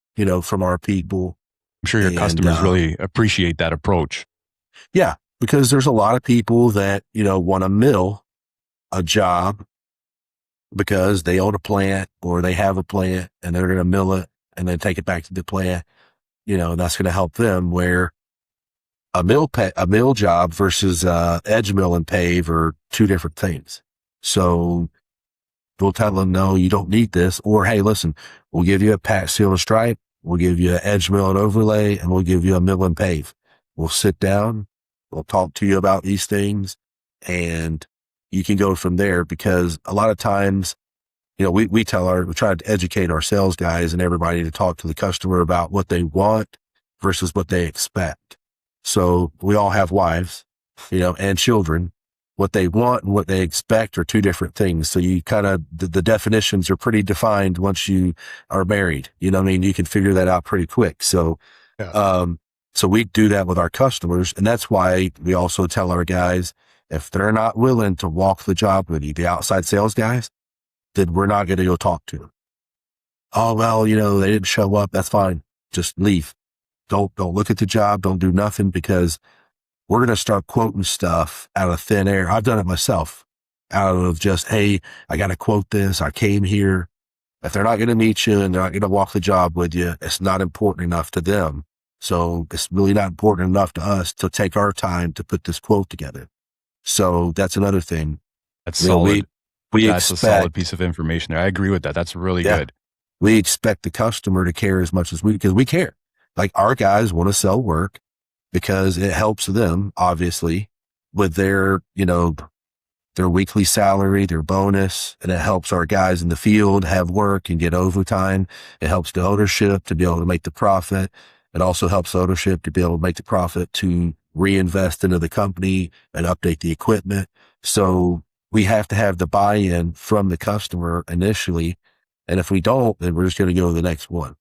from our people. I'm sure your customers really appreciate that approach. Yeah, because there's a lot of people that, want to mill a job because they own a plant or they have a plant and they're going to mill it and then take it back to the plant, and that's going to help them, where a mill job versus edge mill and pave are two different things. So we'll tell them, no, you don't need this. Or, hey, listen, we'll give you a patch, seal, and stripe. We'll give you an edge mill and overlay, and we'll give you a mill and pave. We'll sit down. We'll talk to you about these things, and you can go from there, because a lot of times, we try to educate our sales guys and everybody to talk to the customer about what they want versus what they expect. So we all have wives, and children. What they want and what they expect are two different things. So you kind of, the definitions are pretty defined once you are married. You can figure that out pretty quick. So, Yeah. So we do that with our customers. And that's why we also tell our guys, if they're not willing to walk the job with you, the outside sales guys, then we're not going to go talk to them. Oh, well, they didn't show up. That's fine. Just leave. Don't look at the job. Don't do nothing, because we're going to start quoting stuff out of thin air. I've done it myself, out of just, hey, I got to quote this. I came here. If they're not going to meet you and they're not going to walk the job with you, it's not important enough to them. So it's really not important enough to us to take our time to put this quote together. So that's another thing. That's solid. That's a solid expect, piece of information there. I agree with that. That's really good. We expect the customer to care as much as because we care. Like, our guys want to sell work because it helps them, obviously, with their weekly salary, their bonus, and it helps our guys in the field have work and get overtime. It helps the ownership to be able to make the profit. It also helps ownership to be able to make the profit to reinvest into the company and update the equipment. So we have to have the buy-in from the customer initially. And if we don't, then we're just going to go to the next one,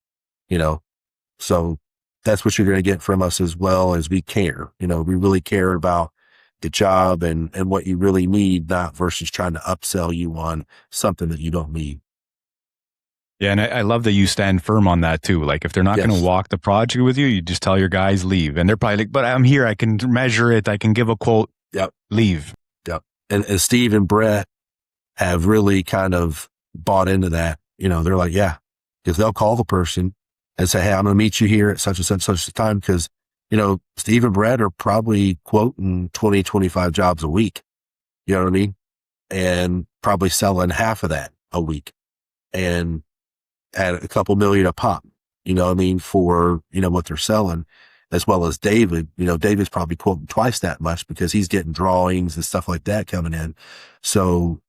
So that's what you're going to get from us, as well as we care. We really care about the job and what you really need, not versus trying to upsell you on something that you don't need. Yeah. And I love that you stand firm on that too. Like, if they're not going to walk the project with you, you just tell your guys leave. And they're probably like, but I'm here. I can measure it. I can give a quote. Yep. Leave. Yep. And Steve and Brett have really kind of bought into that. They're like, yeah, because they'll call the person and say, hey, I'm going to meet you here at such and such a time. Because, Steve and Brett are probably quoting 20, 25 jobs a week. You know what I mean? And probably selling half of that a week, and at a couple million a pop, for, what they're selling, as well as David. David's probably quoting twice that much because he's getting drawings and stuff like that coming in. So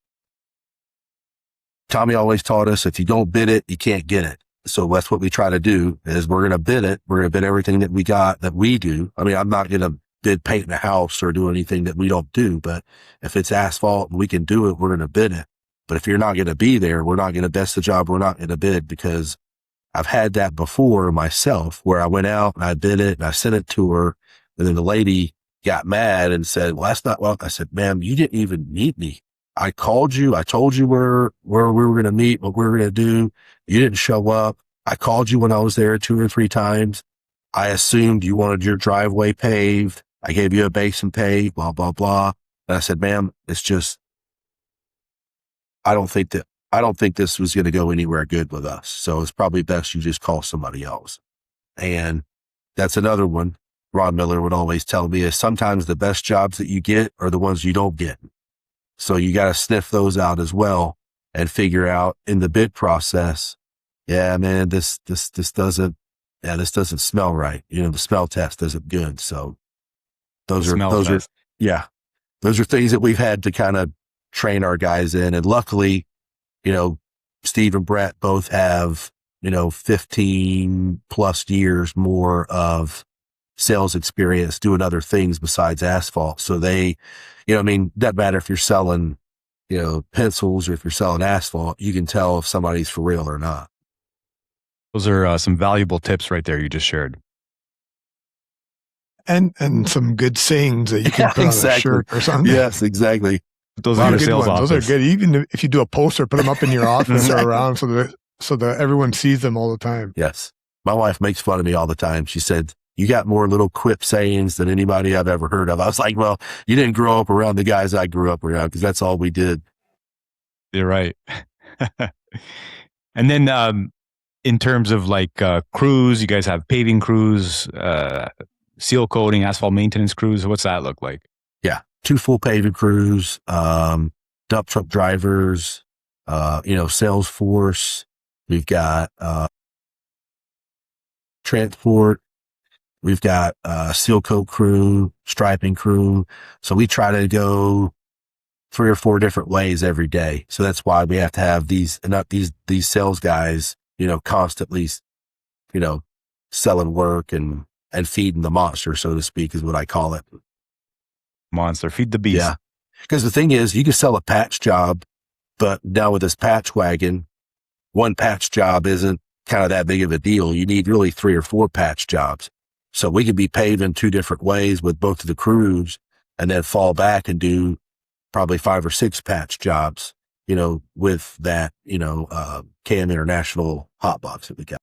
Tommy always taught us, if you don't bid it, you can't get it. So that's what we try to do, is we're going to bid it. We're going to bid everything that we got, that we do. I mean, I'm not going to bid painting a house or do anything that we don't do, but if it's asphalt and we can do it, we're going to bid it. But if you're not going to be there, we're not going to best the job. We're not going to bid, because I've had that before myself, where I went out and I bid it and I sent it to her. And then the lady got mad and said, well, that's not well. I said, ma'am, you didn't even meet me. I called you. I told you where we were going to meet, what we were going to do. You didn't show up. I called you when I was there 2 or 3 times. I assumed you wanted your driveway paved. I gave you a basin paved, blah, blah, blah. And I said, ma'am, it's just, I don't think this was going to go anywhere good with us. So it's probably best you just call somebody else. And that's another one Ron Miller would always tell me is sometimes the best jobs that you get are the ones you don't get. So you got to sniff those out as well and figure out in the bid process, yeah, man, this doesn't smell right. The smell test isn't good. So those are things that we've had to kind of train our guys in. And luckily, Steve and Brett both have, 15 plus years more of sales experience doing other things besides asphalt. So they, doesn't matter if you're selling, pencils or if you're selling asphalt, you can tell if somebody's for real or not. Those are some valuable tips right there you just shared. And some good sayings that you can put on a shirt or something. Yes, exactly. Those are your sales ones. office. Those are good. Even if you do a poster, put them up in your office or around so that everyone sees them all the time. Yes. My wife makes fun of me all the time. She said, you got more little quip sayings than anybody I've ever heard of. I was like, well, you didn't grow up around the guys I grew up around because that's all we did. You're right. And then in terms of like crews, you guys have paving crews, seal coating, asphalt maintenance crews. What's that look like? Yeah. 2 full paving crews, dump truck drivers, sales force. We've got transport. We've got seal coat crew, striping crew. So we try to go 3 or 4 different ways every day. So that's why we have to have these sales guys, constantly, selling work and feeding the monster, so to speak, is what I call it. Monster, feed the beast. Yeah. Because the thing is, you can sell a patch job, but now with this patch wagon, one patch job isn't kind of that big of a deal. You need really 3 or 4 patch jobs. So we could be paving 2 different ways with both of the crews and then fall back and do probably 5 or 6 patch jobs, with that, KM International hot box that we got.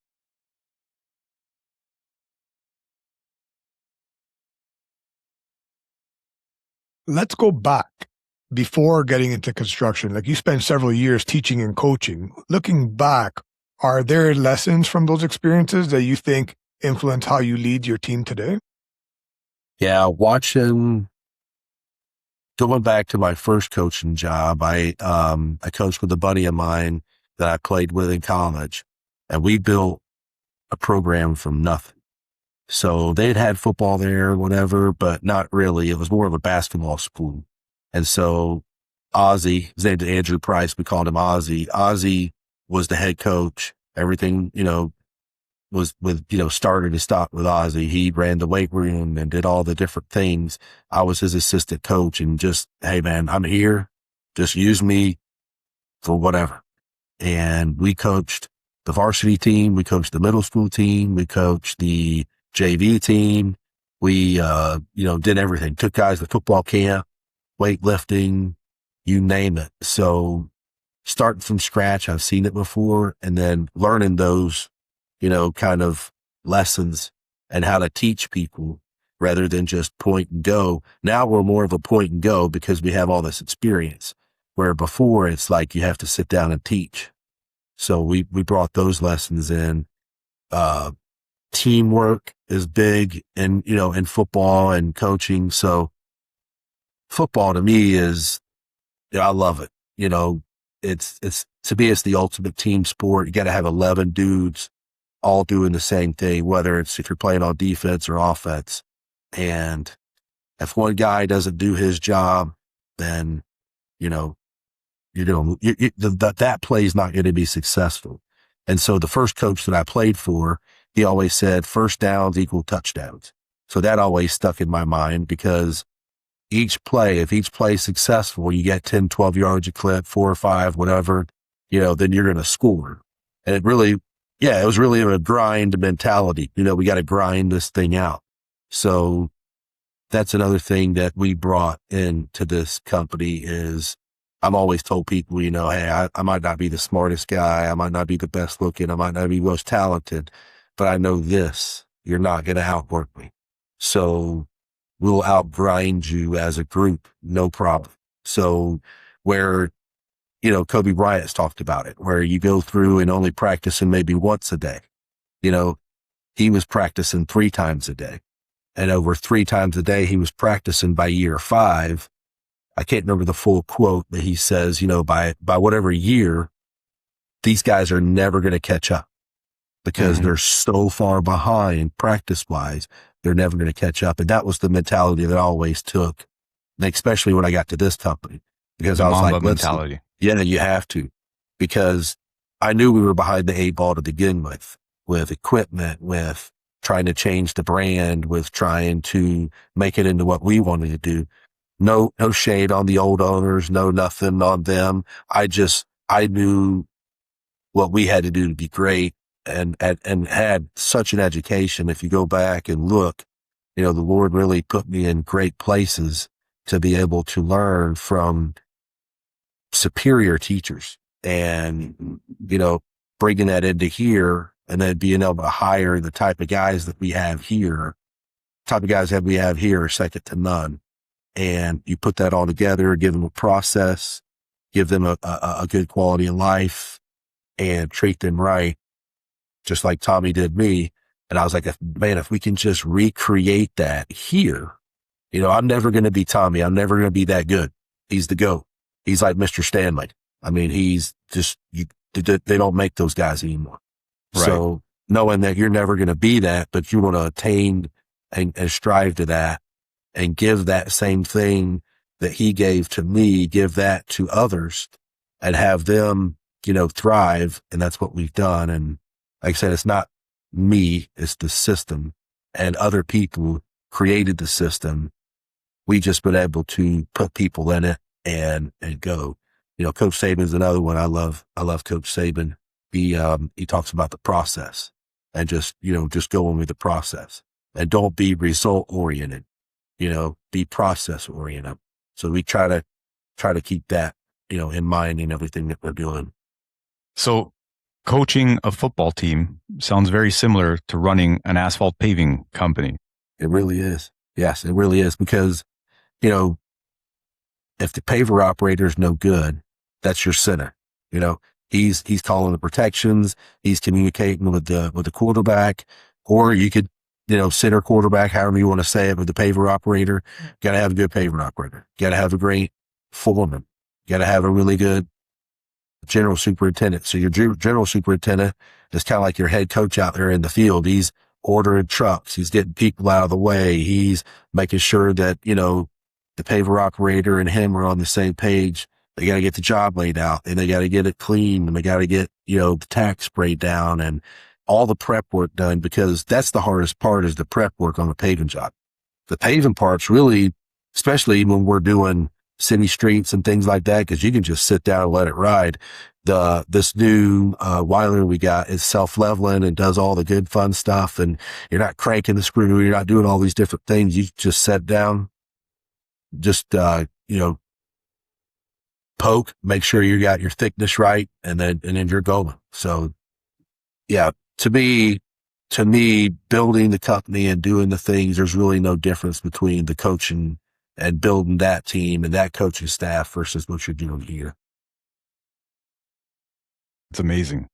Let's go back before getting into construction. Like, you spent several years teaching and coaching. Looking back, are there lessons from those experiences that you think influence how you lead your team today? Yeah. Going back to my first coaching job, I coached with a buddy of mine that I played with in college, and we built a program from nothing. So they'd had football there, whatever, but not really. It was more of a basketball school. And so Ozzy, his name is Andrew Price, we called him Ozzy. Ozzy was the head coach. Everything, was with, started to stop with Ozzy. He ran the weight room and did all the different things. I was his assistant coach and just, hey man, I'm here. Just use me for whatever. And we coached the varsity team. We coached the middle school team. We coached the JV team. We, did everything. Took guys to football camp, weightlifting, you name it. So starting from scratch, I've seen it before, and then learning those, kind of lessons and how to teach people rather than just point and go. Now we're more of a point and go because we have all this experience, where before it's like you have to sit down and teach. So we brought those lessons in. Teamwork is big in football and coaching. So football to me is, I love it. It's to me, it's the ultimate team sport. You got to have 11 dudes all doing the same thing, whether it's if you're playing on defense or offense. And if one guy doesn't do his job, then, that play is not going to be successful. And so the first coach that I played for, he always said first downs equal touchdowns. So that always stuck in my mind, because if each play is successful, you get 10, 12 yards a clip, 4 or 5, whatever, then you're going to score. And it was really a grind mentality. We got to grind this thing out. So that's another thing that we brought into this company is I'm always told people, hey, I might not be the smartest guy. I might not be the best looking. I might not be most talented, but I know this, you're not going to outwork me. So we'll outgrind you as a group. No problem. So where, Kobe Bryant's talked about it, where you go through and only practicing maybe once a day, he was practicing 3 times a day. And over 3 times a day, he was practicing. By year 5, I can't remember the full quote, but he says, by whatever year, these guys are never going to catch up because they're so far behind practice wise. They're never going to catch up. And that was the mentality that I always took, especially when I got to this company, because I was like, mentality. Yeah, you have to, because I knew we were behind the 8 ball to begin with equipment, with trying to change the brand, with trying to make it into what we wanted to do. No shade on the old owners, no nothing on them. I knew what we had to do to be great, and had such an education. If you go back and look, the Lord really put me in great places to be able to learn from superior teachers, and, bringing that into here, and then being able to hire the type of guys that we have here. Are second to none. And you put that all together, give them a process, give them a good quality of life, and treat them right, just like Tommy did me. And I was like, man, if we can just recreate that here, I'm never going to be Tommy. I'm never going to be that good. He's the GOAT. He's like Mr. Stanley. I mean, he's just, they don't make those guys anymore. Right. So knowing that you're never going to be that, but you want to attain and strive to that, and give that same thing that he gave to me, give that to others, and have them, thrive. And that's what we've done. And like I said, it's not me, it's the system, and other people created the system. We just been able to put people in it and go. Coach Saban's another one. I love Coach Saban. He talks about the process, and just going with the process, and don't be result oriented, be process oriented. So we try to keep that, in mind in everything that we're doing. So coaching a football team sounds very similar to running an asphalt paving company. It really is. Yes, it really is, because, if the paver operator is no good, that's your center. He's calling the protections, he's communicating with the quarterback, or you could, center quarterback, however you want to say it, with the paver operator. Got to have a good paver operator. Got to have a great foreman. Got to have a really good general superintendent. So your general superintendent is kind of like your head coach out there in the field. He's ordering trucks. He's getting people out of the way. He's making sure that, the paver operator and him are on the same page. They got to get the job laid out, and they got to get it clean, and they got to get, the tack sprayed down and all the prep work done, because that's the hardest part, is the prep work on the paving job. The paving part's really, especially when we're doing city streets and things like that, because you can just sit down and let it ride. This new Weiler we got is self-leveling and does all the good fun stuff, and you're not cranking the screw, you're not doing all these different things. You just sit down, just poke, make sure you got your thickness right, and then you're going. So yeah, to me, building the company and doing the things, there's really no difference between the coaching and building that team and that coaching staff versus what you're doing here. It's amazing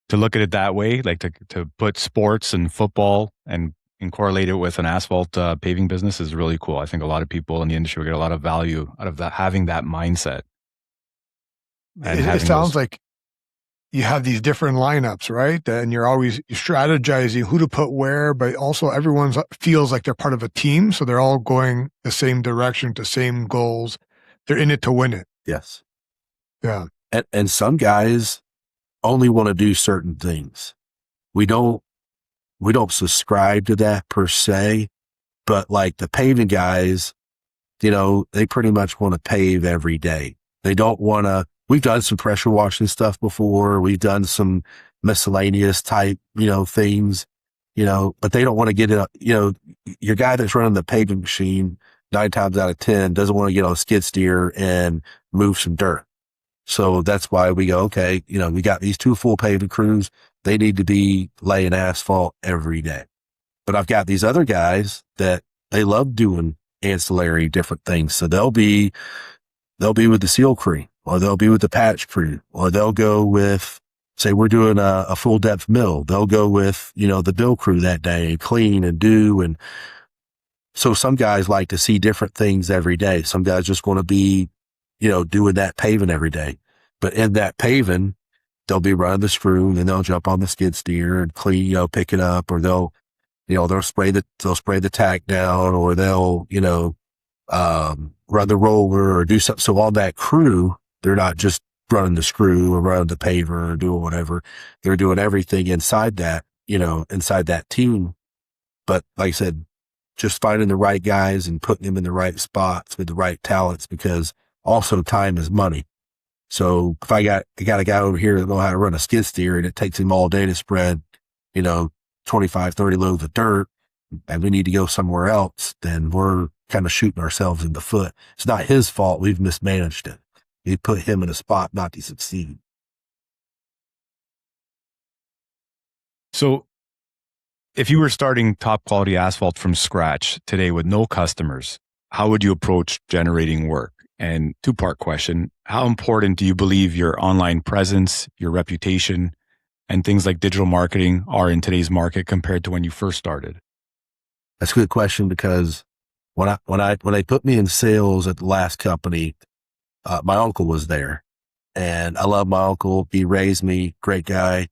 to look at it that way, like to put sports and football and correlate it with an asphalt paving business is really cool. I think a lot of people in the industry will get a lot of value out of that, having that mindset. And it sounds like you have these different lineups, right? And you're always strategizing who to put where, but also everyone feels like they're part of a team. So they're all going the same direction, to same goals. They're in it to win it. Yes. Yeah. And some guys only want to do certain things. We don't subscribe to that per se, but like the paving guys, they pretty much want to pave every day. They don't want to. We've done some pressure washing stuff before. We've done some miscellaneous type, things, but they don't want to get it. Your guy that's running the paving machine 9 times out of 10 doesn't want to get on a skid steer and move some dirt. So that's why we go, okay, we got these 2 full paving crews. They need to be laying asphalt every day. But I've got these other guys that they love doing ancillary different things. So they'll be with the seal crew, or they'll be with the patch crew, or they'll go with, say we're doing a full depth mill. They'll go with, the bill crew that day and clean and do. And so some guys like to see different things every day. Some guys just want to be, doing that paving every day. But in that paving, they'll be running the screw and then they'll jump on the skid steer and clean, pick it up, or they'll spray the tack down, or they'll, run the roller or do something. So on that crew, they're not just running the screw or running the paver or doing whatever. They're doing everything inside that, inside that team. But like I said, just finding the right guys and putting them in the right spots with the right talents, because also time is money. So if I got a guy over here that knows how to run a skid steer and it takes him all day to spread, 25, 30 loads of dirt, and we need to go somewhere else, then we're kind of shooting ourselves in the foot. It's not his fault. We've mismanaged it. We put him in a spot not to succeed. So if you were starting top quality asphalt from scratch today with no customers, how would you approach generating work? And two-part question, how important do you believe your online presence, your reputation, and things like digital marketing are in today's market compared to when you first started? That's a good question, because when they put me in sales at the last company, my uncle was there, and I love my uncle. He raised me, great guy.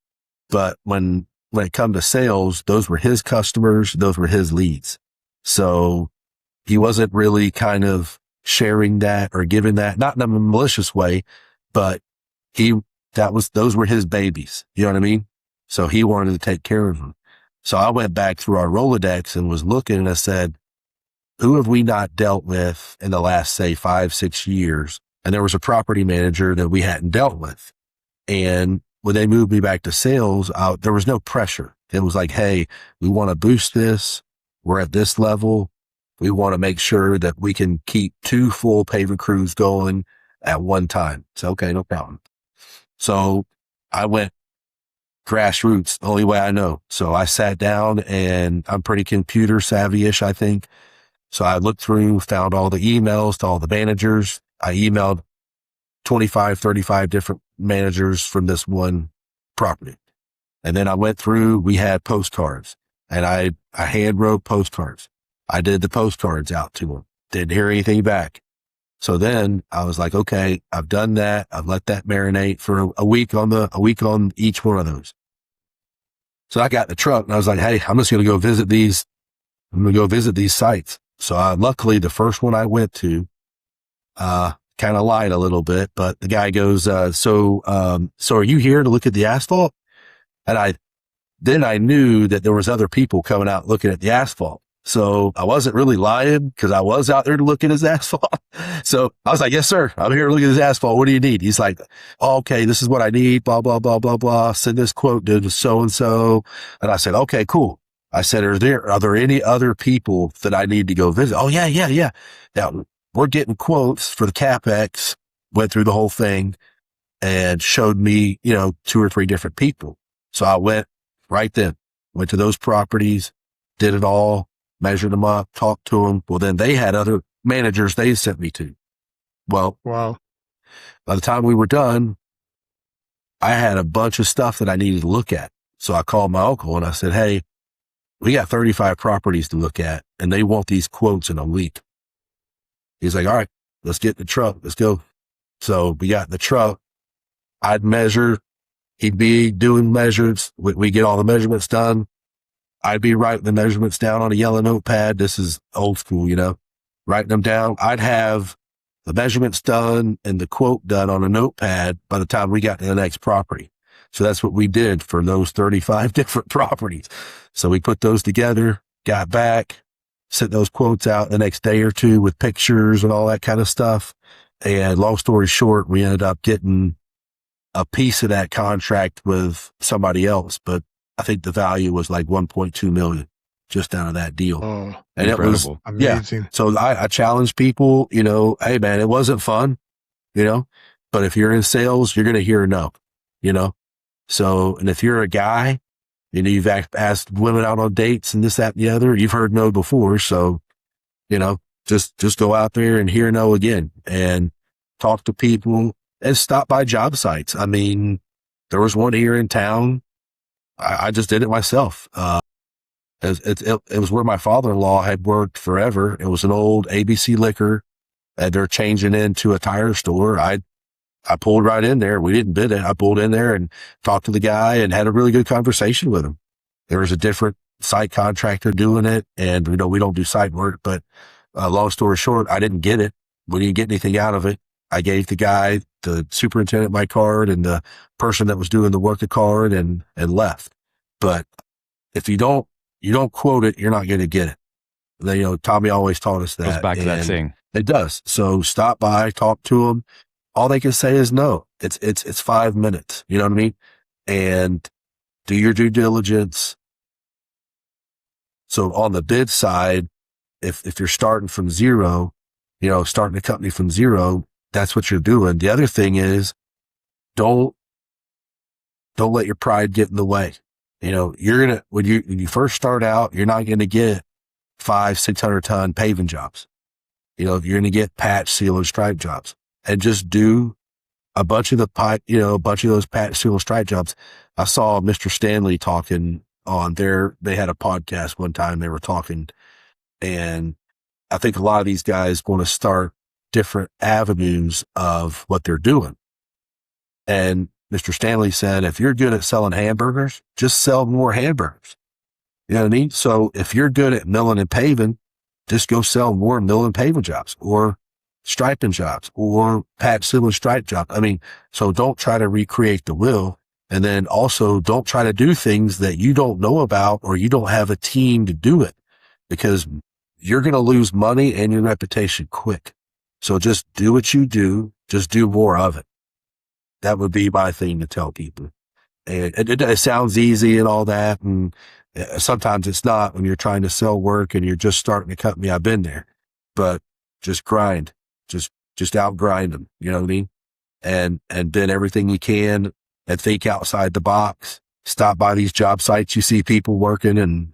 But when it come to sales, those were his customers, those were his leads. So he wasn't really kind of sharing that or giving that, not in a malicious way, but those were his babies. You know what I mean? So he wanted to take care of them. So I went back through our Rolodex and was looking, and I said, who have we not dealt with in the last, say, 5-6 years? And there was a property manager that we hadn't dealt with. And when they moved me back to sales, there was no pressure. It was like, hey, we want to boost this. We're at this level. We want to make sure that we can keep 2 full paving crews going at one time. So, okay, no problem. So I went grassroots, the only way I know. So I sat down, and I'm pretty computer savvy-ish, I think. So I looked through, found all the emails to all the managers. I emailed 25, 35 different managers from this one property. And then I went through, we had postcards, and I hand wrote postcards. I did the postcards out to them. Didn't hear anything back. So then I was like, okay, I've done that. I've let that marinate for a week on each one of those. So I got in the truck and I was like, hey, I'm just going to go visit these. I'm going to go visit these sites. So luckily the first one I went to, kind of lied a little bit, but the guy goes, so are you here to look at the asphalt? And I knew that there was other people coming out looking at the asphalt. So I wasn't really lying, because I was out there to look at his asphalt. So I was like, yes, sir, I'm here to look at his asphalt. What do you need? He's like, oh, okay, this is what I need, blah, blah, blah, blah, blah. Send this quote to so-and-so. And I said, okay, cool. I said, are there any other people that I need to go visit? Oh, yeah. Now we're getting quotes for the CapEx, went through the whole thing and showed me, 2 or 3 different people. So I went right then, went to those properties, did it all, measured them up, talked to them. Well, then they had other managers they sent me to. Well, Wow. by the time we were done, I had a bunch of stuff that I needed to look at. So I called my uncle and I said, hey, we got 35 properties to look at, and they want these quotes in a week. He's like, all right, let's get in the truck. Let's go. So we got in the truck. I'd measure. He'd be doing measures. We get all the measurements done. I'd be writing the measurements down on a yellow notepad. This is old school, writing them down. I'd have the measurements done and the quote done on a notepad by the time we got to the next property. So that's what we did for those 35 different properties. So we put those together, got back, sent those quotes out the next day or two with pictures and all that kind of stuff. And long story short, we ended up getting a piece of that contract with somebody else, but I think the value was like 1.2 million just out of that deal. Oh, and incredible. It was amazing. Yeah. So I challenge people, hey man, it wasn't fun, but if you're in sales, you're going to hear no, So, and if you're a guy, you've asked women out on dates and this, that, and the other, you've heard no before. So, just go out there and hear no again and talk to people and stop by job sites. I mean, There was one here in town. I just did it myself. It was where my father-in-law had worked forever. It was an old ABC liquor and they're changing into a tire store. I pulled right in there. We didn't bid it. I pulled in there and talked to the guy and had a really good conversation with him. There was a different site contractor doing it. And we don't do site work, but long story short, I didn't get it. We didn't get anything out of it. I gave the guy, the superintendent, my card, and the person that was doing the work, the card, and left. But if you don't quote it, you're not going to get it. Tommy always taught us that. Goes back to that saying. It does. So stop by, talk to them. All they can say is no. It's 5 minutes. You know what I mean? And do your due diligence. So on the bid side, if you're starting from zero, starting a company from zero, that's what you're doing. The other thing is don't let your pride get in the way. When you first start out, you're not going to get 500-600 ton paving jobs. You're going to get patch, seal, and stripe jobs, and just do a bunch of those patch, seal, and stripe jobs. I saw Mr. Stanley talking on they had a podcast one time. They were talking, and I think a lot of these guys want to start different avenues of what they're doing. And Mr. Stanley said, if you're good at selling hamburgers, just sell more hamburgers. You know what I mean? So if you're good at milling and paving, just go sell more mill and paving jobs or striping jobs or patch, seal, and stripe jobs. So don't try to recreate the wheel. And then also don't try to do things that you don't know about or you don't have a team to do it, because you're going to lose money and your reputation quick. So just do what you do. Just do more of it. That would be my thing to tell people. And it sounds easy and all that. And sometimes it's not when you're trying to sell work and you're just starting a company. I've been there, but just grind, just outgrind them. You know what I mean? And bid everything you can and think outside the box. Stop by these job sites. You see people working and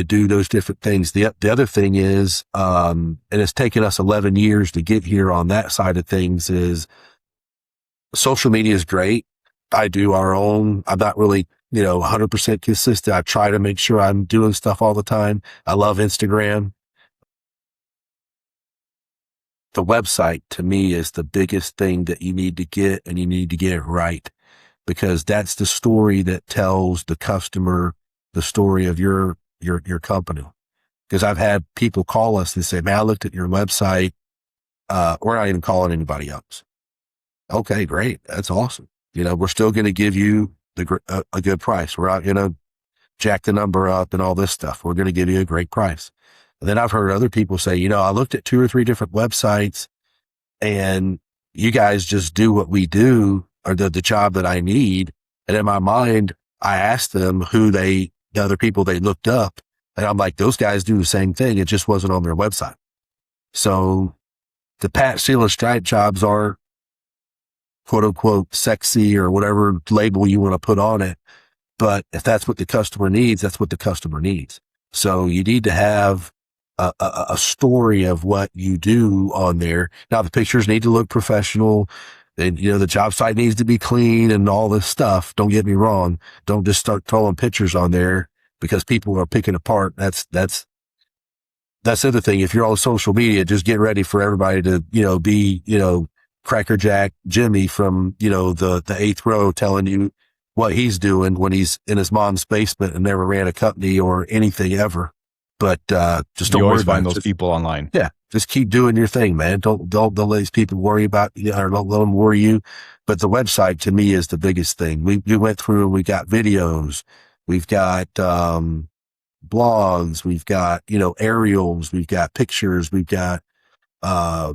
do those different things. The other thing is, and it's taken us 11 years to get here on that side of things, is social media is great. I do our own. I'm not really, 100% consistent. I try to make sure I'm doing stuff all the time. I love Instagram. The website to me is the biggest thing that you need to get, and you need to get it right, because that's the story that tells the customer the story of your company. Because I've had people call us and say, man, I looked at your website. We're not even calling anybody else. Okay, great. That's awesome. We're still going to give you a good price. We're not going to jack the number up and all this stuff. We're going to give you a great price. And then I've heard other people say, I looked at 2 or 3 different websites and you guys just do what we do, or the job that I need. And in my mind, I asked them who the other people they looked up. And I'm like, those guys do the same thing. It just wasn't on their website. So the patch, seal, and stripe jobs are quote unquote sexy or whatever label you want to put on it. But if that's what the customer needs, that's what the customer needs. So you need to have a story of what you do on there. Now the pictures need to look professional, and the job site needs to be clean and all this stuff. Don't get me wrong. Don't just start throwing pictures on there because people are picking apart. That's the other thing. If you're on social media, just get ready for everybody to, be, Cracker Jack Jimmy from, the 8th row telling you what he's doing when he's in his mom's basement and never ran a company or anything ever. But, just don't worry about find those people online. Yeah. Just keep doing your thing, man. Don't let these people worry about you, or don't let them worry you. But the website to me is the biggest thing. We went through, we got videos, we've got, blogs, we've got, aerials, we've got pictures, we've got, I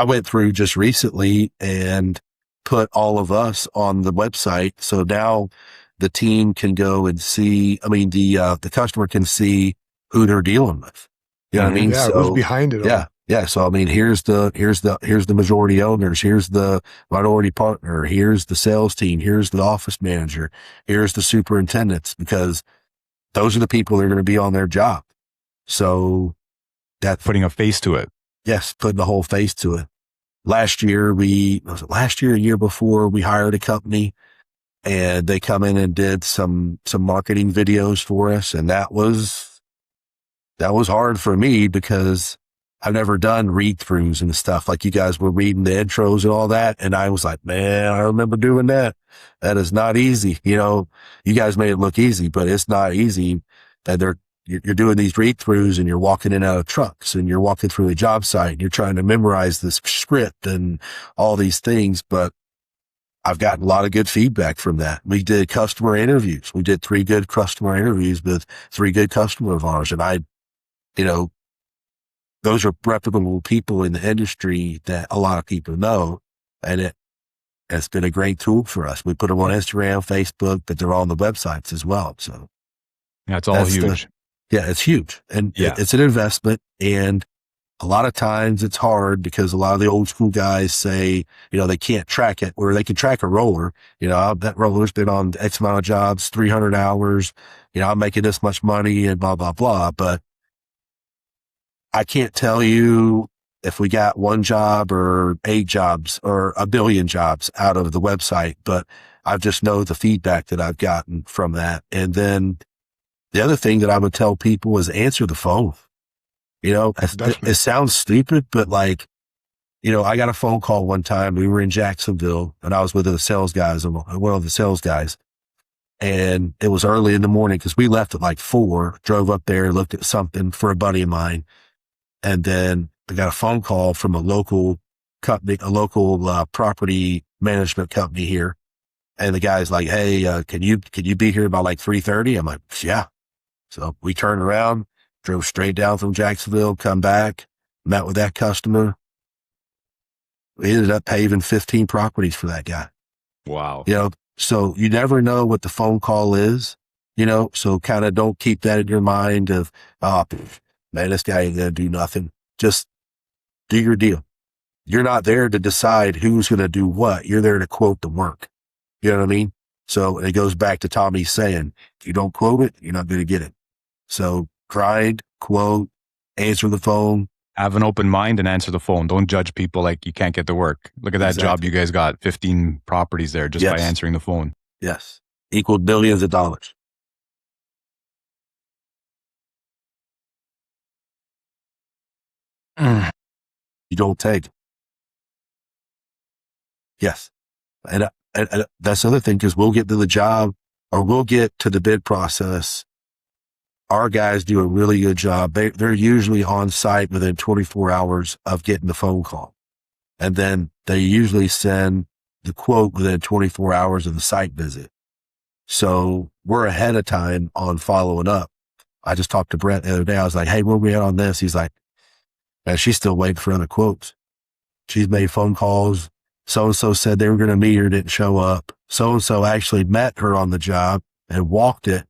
went through just recently and put all of us on the website. So now the team can go and see, the customer can see who they're dealing with. You know what I mean? Yeah, so, who's behind it all. Yeah. Yeah. So, here's the majority owners. Here's the minority partner. Here's the sales team. Here's the office manager. Here's the superintendents, because those are the people that are going to be on their job. So that's Putting a face to it. yes, putting the whole face to it. last year, a year before, we hired a company and they come in and did some marketing videos for us. And that was hard for me because I've never done read throughs and stuff like you guys were reading the intros and all that. And I was like, man, I remember doing that. That is not easy. You know, you guys made it look easy, but it's not easy. And you're doing these read throughs and you're walking in and out of trucks and you're walking through a job site and you're trying to memorize this script and all these things. But I've gotten a lot of good feedback from that. We did customer interviews. We did 3 good customer interviews with 3 good customers of ours. And those are reputable people in the industry that a lot of people know. And it's been a great tool for us. We put them on Instagram, Facebook, but they're on the websites as well. So that's all huge. It's huge. And it's an investment. And a lot of times it's hard because a lot of the old school guys say, they can't track it, where they can track a roller. That roller's been on X amount of jobs, 300 hours, I'm making this much money and blah, blah, blah. But I can't tell you if we got 1 job or 8 jobs or 1 billion jobs out of the website, but I just know the feedback that I've gotten from that. And then the other thing that I would tell people is answer the phone. It sounds stupid, but I got a phone call one time. We were in Jacksonville and I was with one of the sales guys. And it was early in the morning because we left at 4, drove up there, looked at something for a buddy of mine. And then I got a phone call from a local company, property management company here. And the guy's like, hey, can you be here by 3:30? I'm like, yeah. So we turned around, drove straight down from Jacksonville, come back, met with that customer. We ended up paving 15 properties for that guy. Wow. So you never know what the phone call is, so kind of don't keep that in your mind of, man, this guy ain't going to do nothing. Just do your deal. You're not there to decide who's going to do what. You're there to quote the work. You know what I mean? So it goes back to Tommy saying, if you don't quote it, you're not going to get it. So grind, quote, answer the phone. Have an open mind and answer the phone. Don't judge people like you can't get the work. Look at that job you guys got, 15 properties there just by answering the phone. Yes. Equaled billions of dollars. You don't take. Yes. And that's the other thing, because we'll get to the job or we'll get to the bid process. Our guys do a really good job. They're usually on site within 24 hours of getting the phone call. And then they usually send the quote within 24 hours of the site visit. So we're ahead of time on following up. I just talked to Brett the other day. I was like, hey, where are we at on this? He's like, man, she's still waiting for other quotes. She's made phone calls. So-and-so said they were going to meet her, didn't show up. So-and-so actually met her on the job and walked it.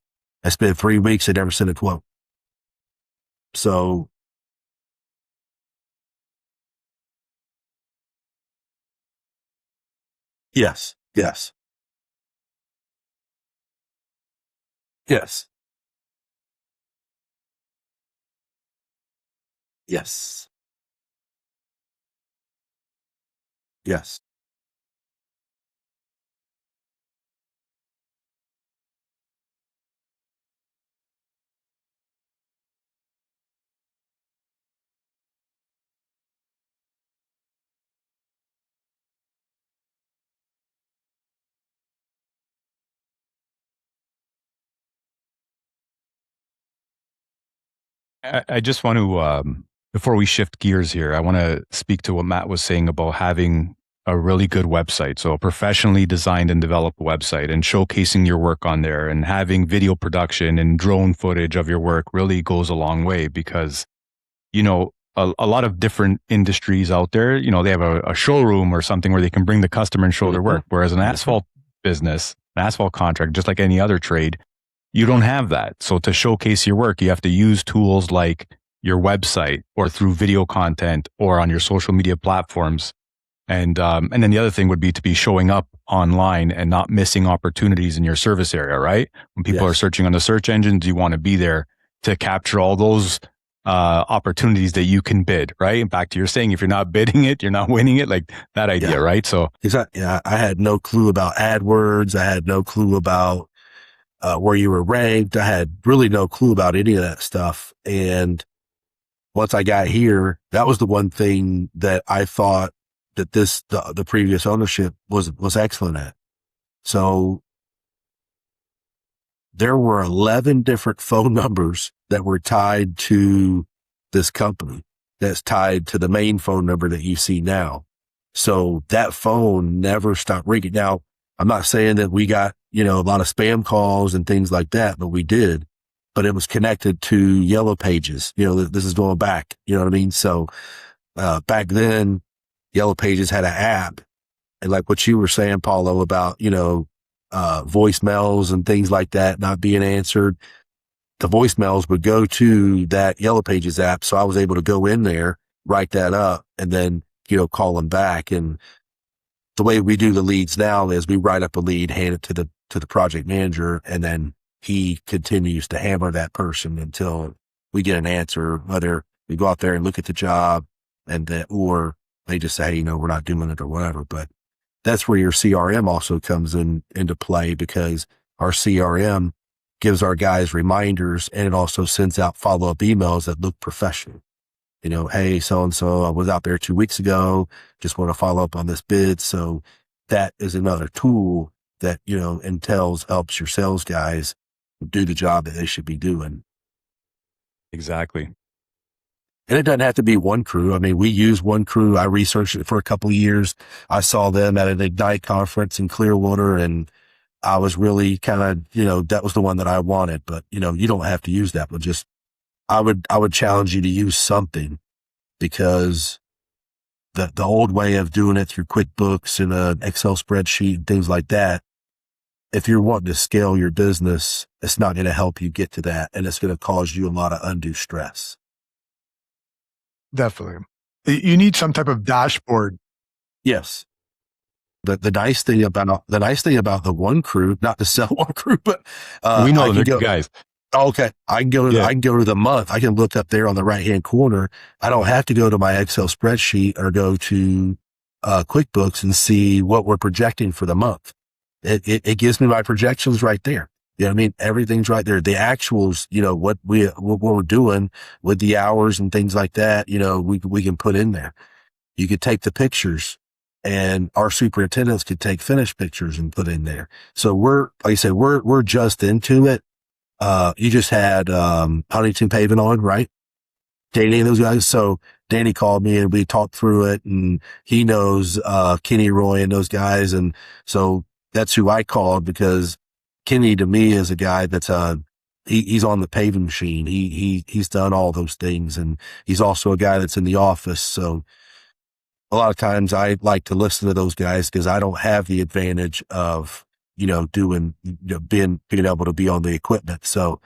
It's been 3 weeks. They never sent a quote. So yes. Yes. Yes. Yes. Yes. I just want to, before we shift gears here, I want to speak to what Matt was saying about having a really good website. So a professionally designed and developed website and showcasing your work on there and having video production and drone footage of your work really goes a long way because, a lot of different industries out there, they have a showroom or something where they can bring the customer and show their work. Whereas an asphalt business, an asphalt contract, just like any other trade, you don't have that. So to showcase your work, you have to use tools like your website or through video content or on your social media platforms. And then the other thing would be to be showing up online and not missing opportunities in your service area, right? When people are searching on the search engines, you want to be there to capture all those opportunities that you can bid, right? And back to your saying, if you're not bidding it, you're not winning it, like that idea, right? So exactly. I had no clue about AdWords. I had no clue about where you were ranked. I had really no clue about any of that stuff. And once I got here, that was the one thing that I thought that the previous ownership was excellent at. So there were 11 different phone numbers that were tied to this company that's tied to the main phone number that you see now. So that phone never stopped ringing. Now, I'm not saying that we got, a lot of spam calls and things like that, but we did. But it was connected to Yellow Pages. This is going back, you know what I mean? So back then, Yellow Pages had an app. And like what you were saying, Paulo, about, voicemails and things like that not being answered, the voicemails would go to that Yellow Pages app. So I was able to go in there, write that up, and then, call them back. And the way we do the leads now is we write up a lead, hand it to the project manager, and then he continues to hammer that person until we get an answer, whether we go out there and look at the job or they just say, hey, we're not doing it or whatever. But that's where your CRM also comes into play, because our CRM gives our guys reminders, and it also sends out follow-up emails that look professional. Hey, so-and-so, I was out there 2 weeks ago, just want to follow up on this bid. So that is another tool that, helps your sales guys do the job that they should be doing. exactly. And it doesn't have to be one crew. I mean, we use one crew. I researched it for a couple of years. I saw them at an Ignite conference in Clearwater, and I was really kind of, that was the one that I wanted. But, you don't have to use that, but just, I would challenge you to use something, because the old way of doing it through QuickBooks and an Excel spreadsheet and things like that, if you're wanting to scale your business, it's not going to help you get to that. And it's going to cause you a lot of undue stress. Definitely. You need some type of dashboard. Yes. The nice thing about the one crew, not to sell one crew, but we know the guys. Okay. I can go to the month. I can look up there on the right-hand corner. I don't have to go to my Excel spreadsheet or go to QuickBooks and see what we're projecting for the month. It gives me my projections right there. You know what I mean? Everything's right there. The actuals, what we're doing with the hours and things like that, we can put in there. You could take the pictures, and our superintendents could take finished pictures and put in there. So like I said, we're just into it. You just had, Huntington Paving on, right? Danny and those guys. So Danny called me and we talked through it, and he knows, Kenny Roy and those guys. And so that's who I called, because Kenny to me is a guy that's, he's on the paving machine. He's done all those things. And he's also a guy that's in the office. So a lot of times I like to listen to those guys, because I don't have the advantage of, being able to be on the equipment. So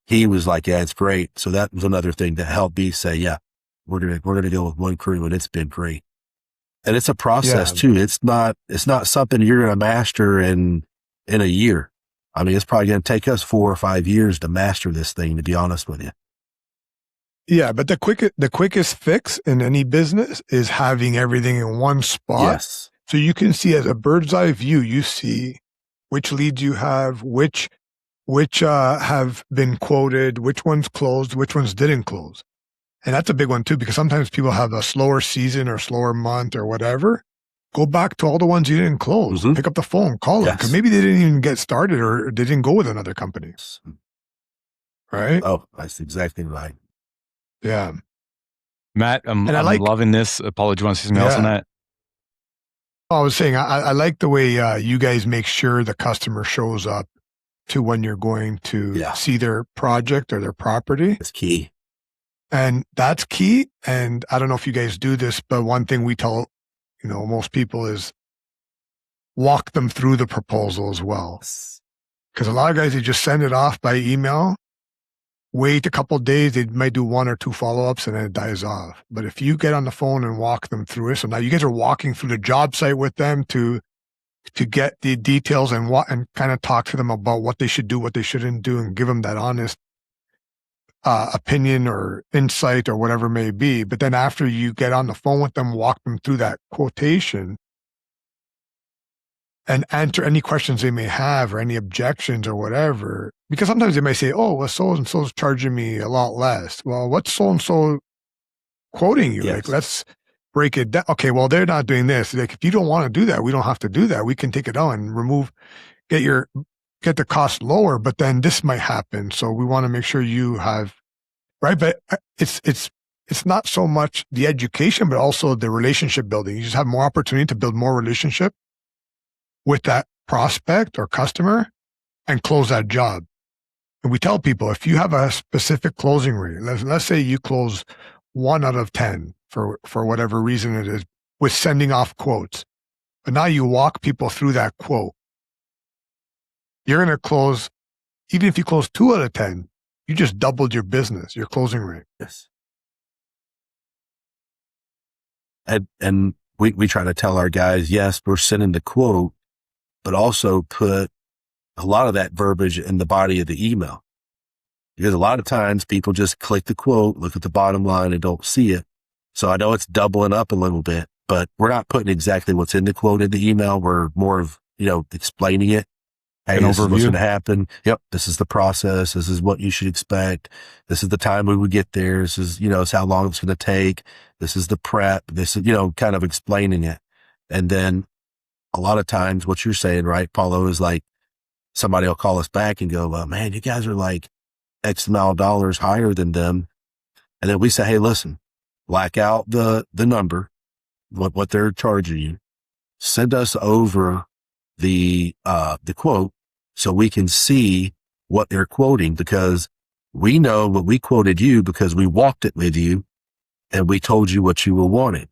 he was like, yeah, it's great. So that was another thing that helped me say, yeah, we're going to go with one crew, and it's been great. And it's a process too. It's not something you're going to master in a year. I mean, it's probably going to take us 4 or 5 years to master this thing, to be honest with you. Yeah, but the quickest fix in any business is having everything in one spot. Yes. So you can see, as a bird's eye view, you see which leads you have, which have been quoted, which ones closed, which ones didn't close. And that's a big one too, because sometimes people have a slower season or slower month or whatever. Go back to all the ones you didn't close. Mm-hmm. Pick up the phone, call them, because maybe they didn't even get started, or they didn't go with another company. Right? Oh, that's exactly right. Yeah. Matt, I'm loving this. Paula, do you want to say something else on that? I was saying, I like the way you guys make sure the customer shows up to when you're going to see their project or their property. That's key. And that's key. And I don't know if you guys do this, but one thing we tell, most people is walk them through the proposal as well. Because a lot of guys, they just send it off by email, wait a couple of days, they might do 1 or 2 follow-ups, and then it dies off. But if you get on the phone and walk them through it, so now you guys are walking through the job site with them to get the details and kind of talk to them about what they should do, what they shouldn't do, and give them that honest opinion or insight or whatever it may be. But then after you get on the phone with them, walk them through that quotation and answer any questions they may have or any objections or whatever. Because sometimes they may say, oh, well, so-and-so's charging me a lot less. Well, what's so-and-so quoting you? Yes. Like, let's break it down. Okay, well, they're not doing this. Like, if you don't want to do that, we don't have to do that. We can take it on and get the cost lower, but then this might happen. So we want to make sure you have, right? But it's not so much the education, but also the relationship building. You just have more opportunity to build more relationship with that prospect or customer and close that job. And we tell people, if you have a specific closing rate, let's say you close 1 out of 10 for whatever reason it is with sending off quotes, but now you walk people through that quote. You're going to close, even if you close 2 out of 10, you just doubled your business, your closing rate. Yes. And we try to tell our guys, yes, we're sending the quote, but also put a lot of that verbiage in the body of the email. Because a lot of times people just click the quote, look at the bottom line and don't see it. So I know it's doubling up a little bit, but we're not putting exactly what's in the quote in the email. We're more of, explaining it. Hey, this is what's going to happen. Yep. This is the process. This is what you should expect. This is the time we would get there. This is, it's how long it's going to take. This is the prep. This is, kind of explaining it. And then a lot of times what you're saying, right, Paulo, is like somebody will call us back and go, well, man, you guys are like X amount of dollars higher than them. And then we say, hey, listen, black out the number, what they're charging you. Send us over the quote so we can see what they're quoting, because we know what we quoted you because we walked it with you and we told you what you were wanting.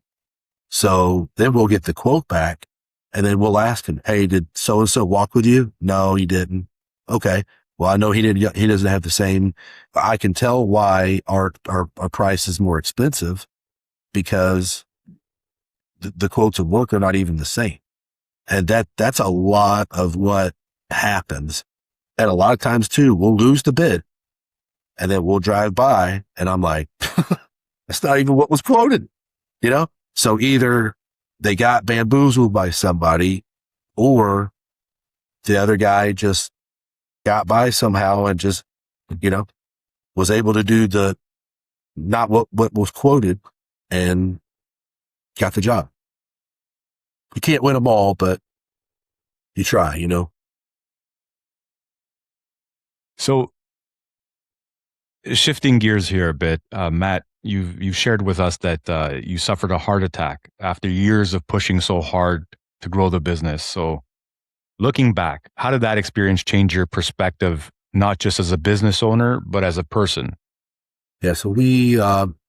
So then we'll get the quote back and then we'll ask him, hey, did so-and-so walk with you? No, he didn't. Okay. Well, I know he doesn't have the same. I can tell why our price is more expensive because the quotes of work are not even the same. And that's a lot of what happens. And a lot of times too, we'll lose the bid and then we'll drive by and I'm like, that's not even what was quoted, So either they got bamboozled by somebody or the other guy just got by somehow and just, was able to do not what was quoted and got the job. You can't win them all, but you try, So shifting gears here a bit, Matt, you've shared with us that you suffered a heart attack after years of pushing so hard to grow the business. So looking back, how did that experience change your perspective, not just as a business owner, but as a person? Yeah. So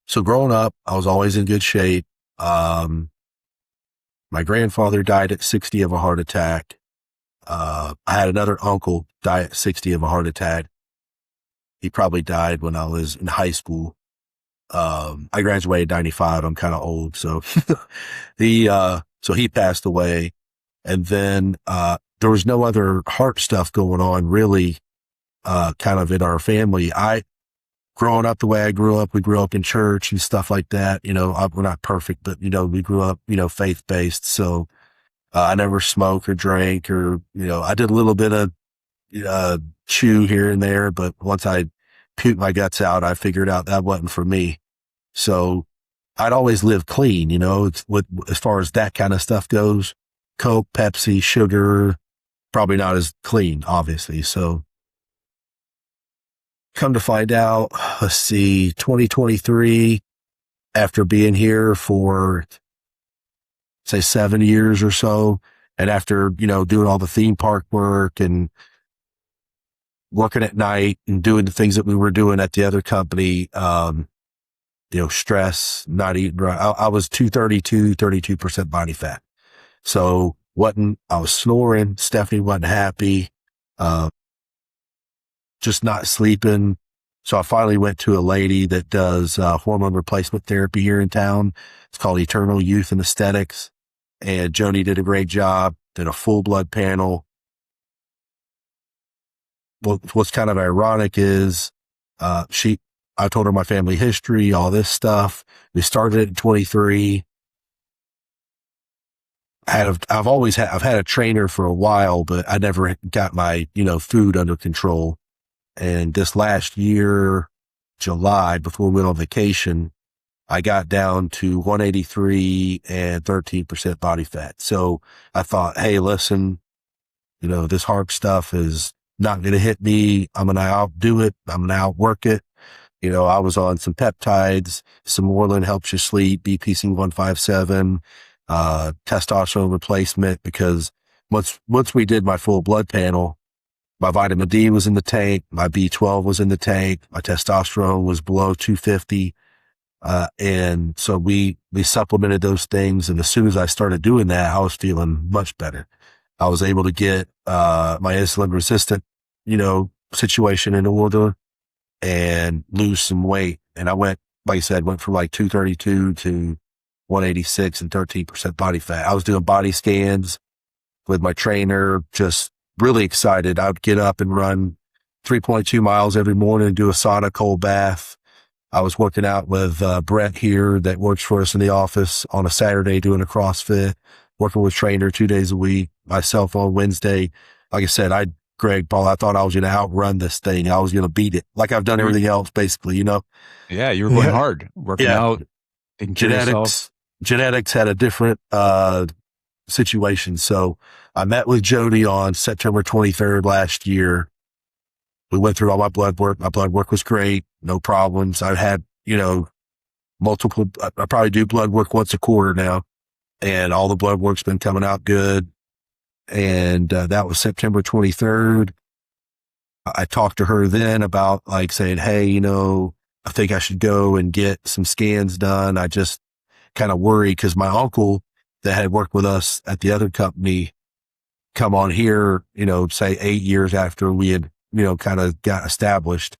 so growing up, I was always in good shape. My grandfather died at 60 of a heart attack. I had another uncle die at 60 of a heart attack. He probably died when I was in high school. I graduated 95. I'm kind of old. So so he passed away. And then, there was no other heart stuff going on really, kind of in our family. Growing up the way I grew up, we grew up in church and stuff like that. We're not perfect, but, we grew up, faith-based. So, I never smoked or drank or, I did a little bit of, chew here and there, but once I puked my guts out, I figured out that wasn't for me. So I'd always lived clean, as far as that kind of stuff goes. Coke, Pepsi, sugar, probably not as clean, obviously. So come to find out, 2023, after being here for, say, 7 years or so, and after, doing all the theme park work and working at night and doing the things that we were doing at the other company, stress, not eating right. I was 32% body fat. So I was snoring. Stephanie wasn't happy, just not sleeping. So I finally went to a lady that does hormone replacement therapy here in town. It's called Eternal Youth and Aesthetics. And Joni did a great job, did a full blood panel. What's kind of ironic is, I told her my family history, all this stuff. We started at 23. I've had a trainer for a while, but I never got my, food under control. And this last year, July, before we went on vacation, I got down to 183 and 13% body fat. So I thought, hey, listen, this hard stuff is not going to hit me. I'm going to outdo it. I'm going to outwork it. I was on some peptides, some Orlin helps you sleep, BPC 157, testosterone replacement, because once we did my full blood panel, my vitamin D was in the tank, my B12 was in the tank, my testosterone was below 250. And so we supplemented those things. And as soon as I started doing that, I was feeling much better. I was able to get, my insulin resistant, situation in order and lose some weight. And I went, like I said, from like 232 to 186 and 13% body fat. I was doing body scans with my trainer, just really excited. I'd get up and run 3.2 miles every morning and do a sauna cold bath. I was working out with Brett here that works for us in the office on a Saturday doing a CrossFit, working with trainer 2 days a week, myself on Wednesday. Like I said, Greg, Paul, I thought I was going to outrun this thing. I was going to beat it. Like I've done everything else, basically, Yeah, you were going hard, working out, taking care of yourself. Genetics had a different situation. So I met with Jody on September 23rd last year. We went through all my blood work. My blood work was great. No problems. I've had, multiple, I probably do blood work once a quarter now, and all the blood work's been coming out good. And that was September 23rd. I talked to her then about like saying, hey, I think I should go and get some scans done. I just kind of worried because my uncle that had worked with us at the other company come on here, say 8 years after we had, kind of got established.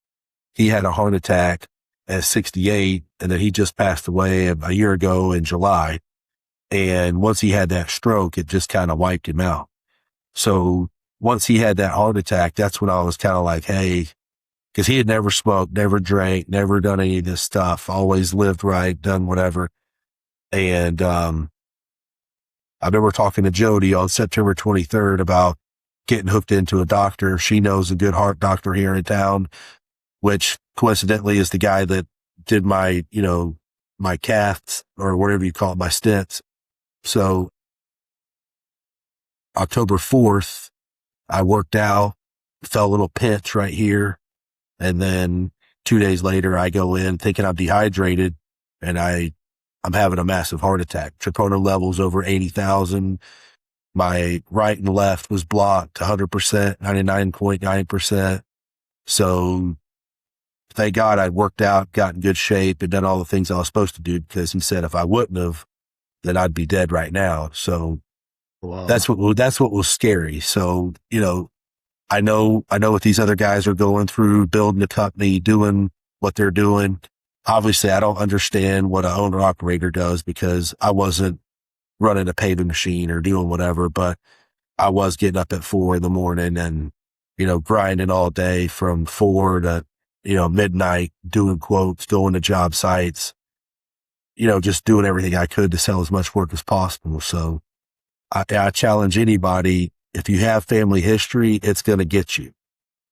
He had a heart attack at 68, and then he just passed away a year ago in July. And once he had that stroke, it just kind of wiped him out. So once he had that heart attack, that's when I was kind of like, hey, because he had never smoked, never drank, never done any of this stuff, always lived right, done whatever. And I remember talking to Jody on September 23rd about getting hooked into a doctor. She knows a good heart doctor here in town, which coincidentally is the guy that did my, my caths or whatever you call it, my stents. So October 4th, I worked out, felt a little pinch right here. And then 2 days later, I go in thinking I'm dehydrated, and I'm having a massive heart attack. Troponin levels over 80,000. My right and left was blocked 100%, 99.9%. So thank God I worked out, got in good shape, and done all the things I was supposed to do, because he said if I wouldn't have, then I'd be dead right now. So wow. That's what was scary. So, I know what these other guys are going through, building a company, doing what they're doing. Obviously, I don't understand what an owner operator does, because I wasn't running a paving machine or doing whatever, but I was getting up at 4 a.m. and, grinding all day from 4 to, midnight, doing quotes, going to job sites, just doing everything I could to sell as much work as possible. So I challenge anybody, if you have family history, it's going to get you.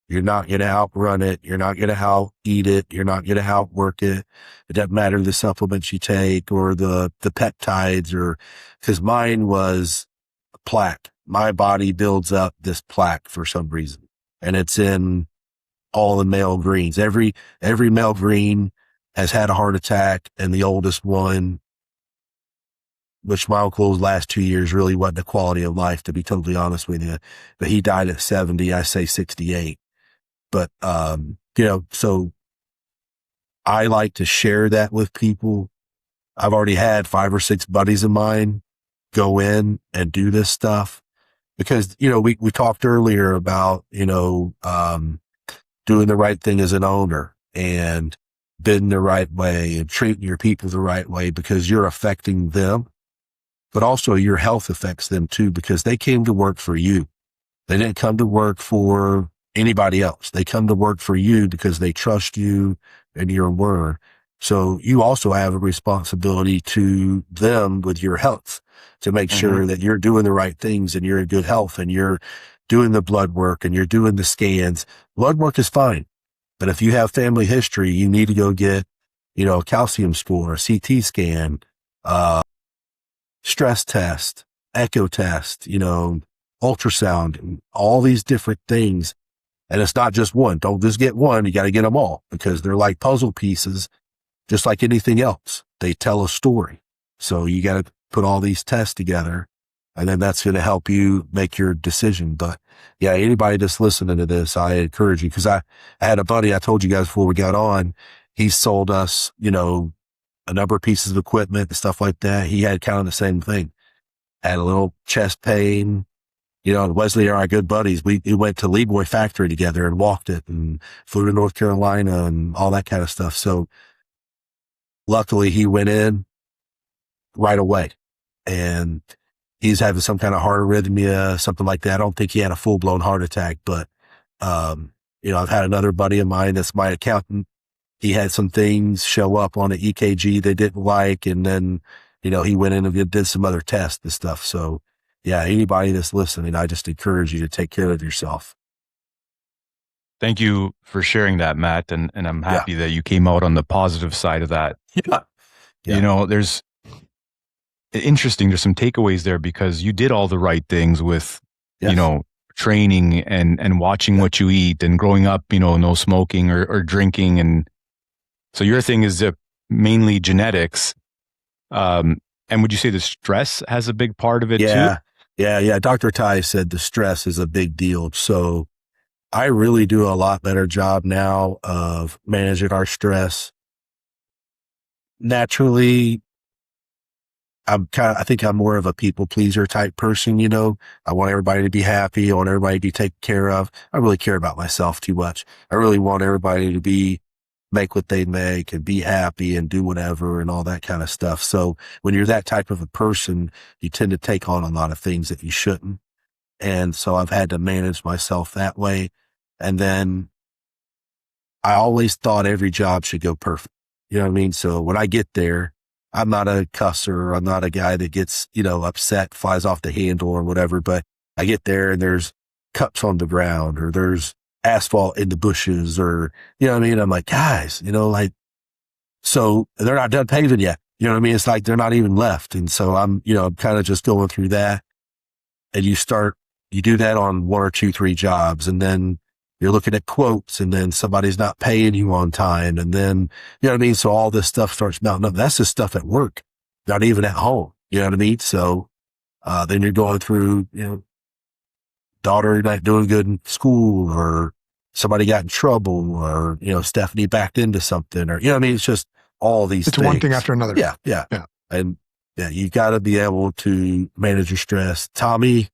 You're not going to outrun it. You're not going to out-eat it. You're not going to outwork it. It doesn't matter the supplements you take or the peptides, because mine was plaque. My body builds up this plaque for some reason, and it's in all the male Greenes. Every male Greene has had a heart attack, and the oldest one, which my uncle's last 2 years really wasn't a quality of life, to be totally honest with you. But he died at 70, I say 68. But, so I like to share that with people. I've already had 5 or 6 buddies of mine go in and do this stuff because, we talked earlier about, doing the right thing as an owner and bidding the right way and treating your people the right way, because you're affecting them, but also your health affects them too, because they came to work for you. They didn't come to work for anybody else. They come to work for you because they trust you, and you're a learner. So you also have a responsibility to them with your health to make sure that you're doing the right things and you're in good health and you're doing the blood work and you're doing the scans. Blood work is fine. But if you have family history, you need to go get, a calcium score, a CT scan, stress test, echo test, ultrasound, and all these different things. And it's not just one. Don't just get one. You got to get them all because they're like puzzle pieces, just like anything else. They tell a story. So you got to put all these tests together, and then that's going to help you make your decision. But yeah, anybody that's listening to this, I encourage you, because I had a buddy, I told you guys before we got on, he sold us, a number of pieces of equipment and stuff like that. He had kind of the same thing. Had a little chest pain. Wesley and I are good buddies. We went to Lee Boy Factory together and walked it and flew to North Carolina and all that kind of stuff. So luckily he went in right away, and he's having some kind of heart arrhythmia, something like that. I don't think he had a full blown heart attack, but, I've had another buddy of mine that's my accountant. He had some things show up on an EKG they didn't like. And then, he went in and did some other tests and stuff. So yeah, anybody that's listening, I just encourage you to take care of yourself. Thank you for sharing that, Matt. And I'm happy that you came out on the positive side of that. Yeah. There's some takeaways there because you did all the right things with, training and watching what you eat and growing up, no smoking or drinking. And so your thing is mainly genetics. And would you say the stress has a big part of it too? Yeah. Dr. Ty said the stress is a big deal. So I really do a lot better job now of managing our stress. Naturally, I think I'm more of a people pleaser type person. I want everybody to be happy. I want everybody to be taken care of. I really care about myself too much. I really want everybody to make what they make and be happy and do whatever and all that kind of stuff. So when you're that type of a person, you tend to take on a lot of things that you shouldn't. And so I've had to manage myself that way. And then I always thought every job should go perfect. You know what I mean? So when I get there, I'm not a cusser. I'm not a guy that gets, upset, flies off the handle or whatever, but I get there and there's cups on the ground or there's asphalt in the bushes or, you know what I mean? I'm like, guys, so they're not done paving yet. You know what I mean? It's like they're not even left. And so I'm kind of just going through that. And you do that on 1 or 2, 3 jobs. And then you're looking at quotes and then somebody's not paying you on time. And then, you know what I mean? So all this stuff starts mounting up. That's just stuff at work, not even at home. You know what I mean? So, then you're going through, daughter not doing good in school or somebody got in trouble or, Stephanie backed into something or, it's just all these things. It's one thing after another. Yeah. And you got to be able to manage your stress. Tommy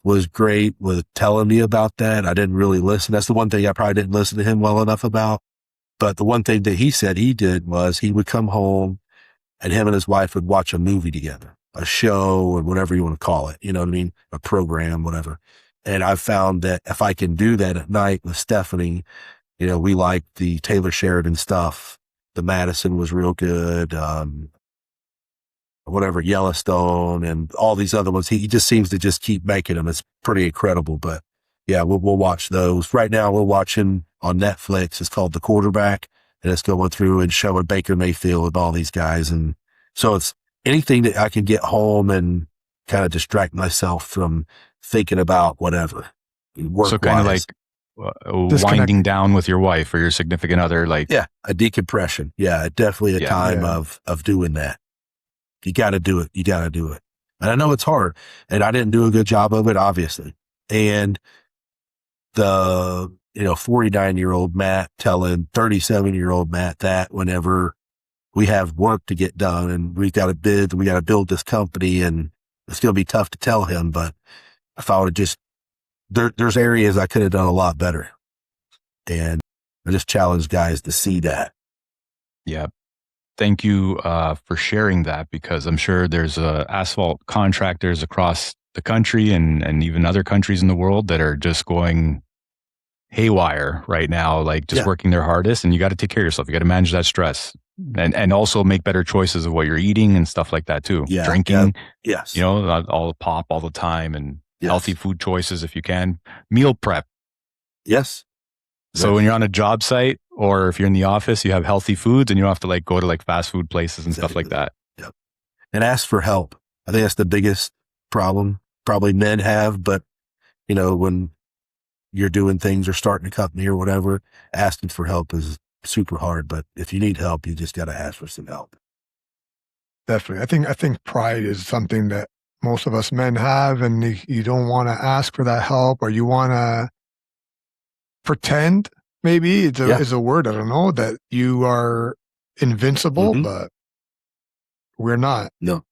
was great with telling me about that. I didn't really listen. That's the one thing I probably didn't listen to him well enough about. But the one thing that he said he did was he would come home and him and his wife would watch a movie together, a show or whatever you want to call it. You know what I mean? A program, whatever. And I've found that if I can do that at night with Stephanie, we like the Taylor Sheridan stuff. The Madison was real good. Whatever, Yellowstone and all these other ones. He just seems to just keep making them. It's pretty incredible, but yeah, we'll watch those. Right now we're watching on Netflix. It's called The Quarterback, and it's going through and showing Baker Mayfield and all these guys. And so it's anything that I can get home and kind of distract myself from thinking about whatever. So kind of like winding down with your wife or your significant other, a decompression. Yeah, definitely a time of doing that. You got to do it. And I know it's hard and I didn't do a good job of it, obviously. And the, 49-year-old Matt telling 37-year-old Matt that whenever we have work to get done and we got to build this company, and it's going to be tough to tell him, but if I would just, there's areas I could have done a lot better. And I just challenge guys to see that. Yeah. Thank you for sharing that, because I'm sure there's asphalt contractors across the country and even other countries in the world that are just going haywire right now, like just Yeah. working their hardest, and you got to take care of yourself. You got to manage that stress and also make better choices of what you're eating and stuff like that too. Yeah. Drinking, Yes. you know, not all the pop all the time, and Yes. healthy food choices if you can. Meal prep. Yes. So when you're on a job site or if you're in the office, you have healthy foods and you don't have to like go to like fast food places and stuff like that. Yep. And ask for help. I think that's the biggest problem probably men have, but you know, when you're doing things or starting a company or whatever, asking for help is super hard. But if you need help, you just got to ask for some help. Definitely. I think pride is something that most of us men have, and you don't want to ask for that help, or you want to pretend, maybe is a word, I don't know, that you are invincible, but we're not. No.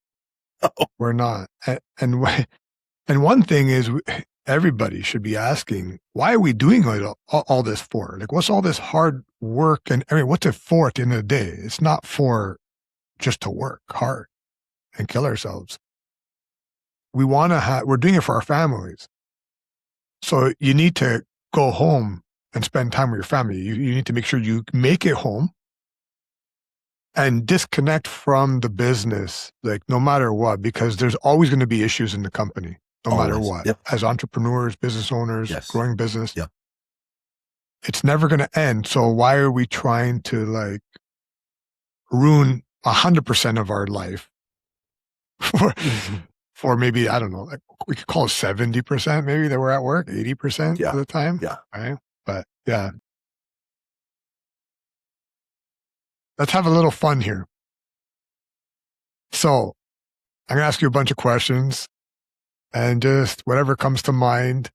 We're not. And one thing is, everybody should be asking, why are we doing all this for? Like, what's all this hard work? And I mean, what's it for at the end of the day? It's not for just to work hard and kill ourselves. We're doing it for our families. So you need to go home and spend time with your family. You need to make sure you make it home and disconnect from the business, like no matter what, because there's always going to be issues in the company, no matter what. Yep. As entrepreneurs, business owners, growing business, yep. It's never going to end. So why are we trying to like ruin 100% of our life for maybe, I don't know, like we could call it 70% maybe that we're at work, 80% of the time. Yeah. Right? But yeah. Let's have a little fun here. So I'm going to ask you a bunch of questions and just whatever comes to mind.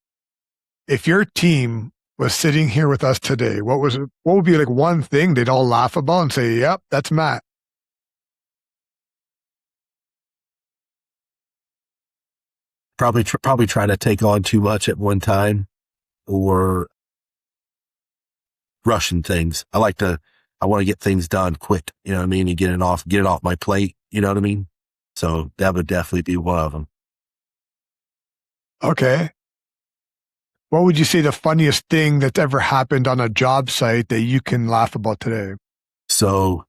If your team was sitting here with us today, what would be like one thing they'd all laugh about and say, yep, that's Matt? Probably trying to take on too much at one time or rushing things. I want to get things done quick. You know what I mean? And get it off my plate. You know what I mean? So that would definitely be one of them. Okay. What would you say the funniest thing that's ever happened on a job site that you can laugh about today? So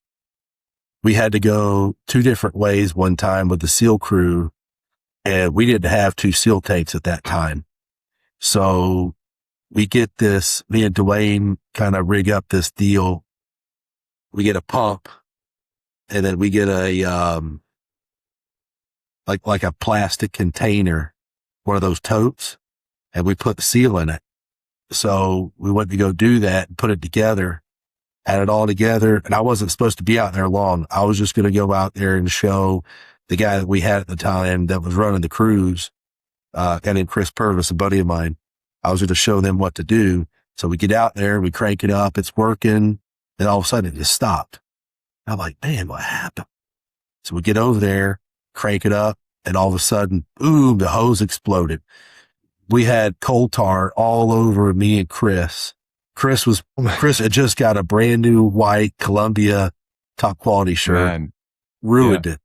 we had to go 2 different ways one time with the SEAL crew, and we didn't have 2 SEAL tanks at that time. So we get this, me and Dwayne kind of rig up this deal. We get a pump, and then we get a, like a plastic container, one of those totes, and we put the seal in it. So we went to go do that and put it together, had it all together. And I wasn't supposed to be out there long. I was just going to go out there and show the guy that we had at the time that was running the cruise, a guy named Chris Purvis, a buddy of mine. I was going to show them what to do. So we get out there, we crank it up, it's working. Then all of a sudden it just stopped. I'm like, man, what happened? So we get over there, crank it up, and all of a sudden, boom, the hose exploded. We had coal tar all over me and Chris. Chris had just got a brand new white Columbia top quality shirt. Man. Ruined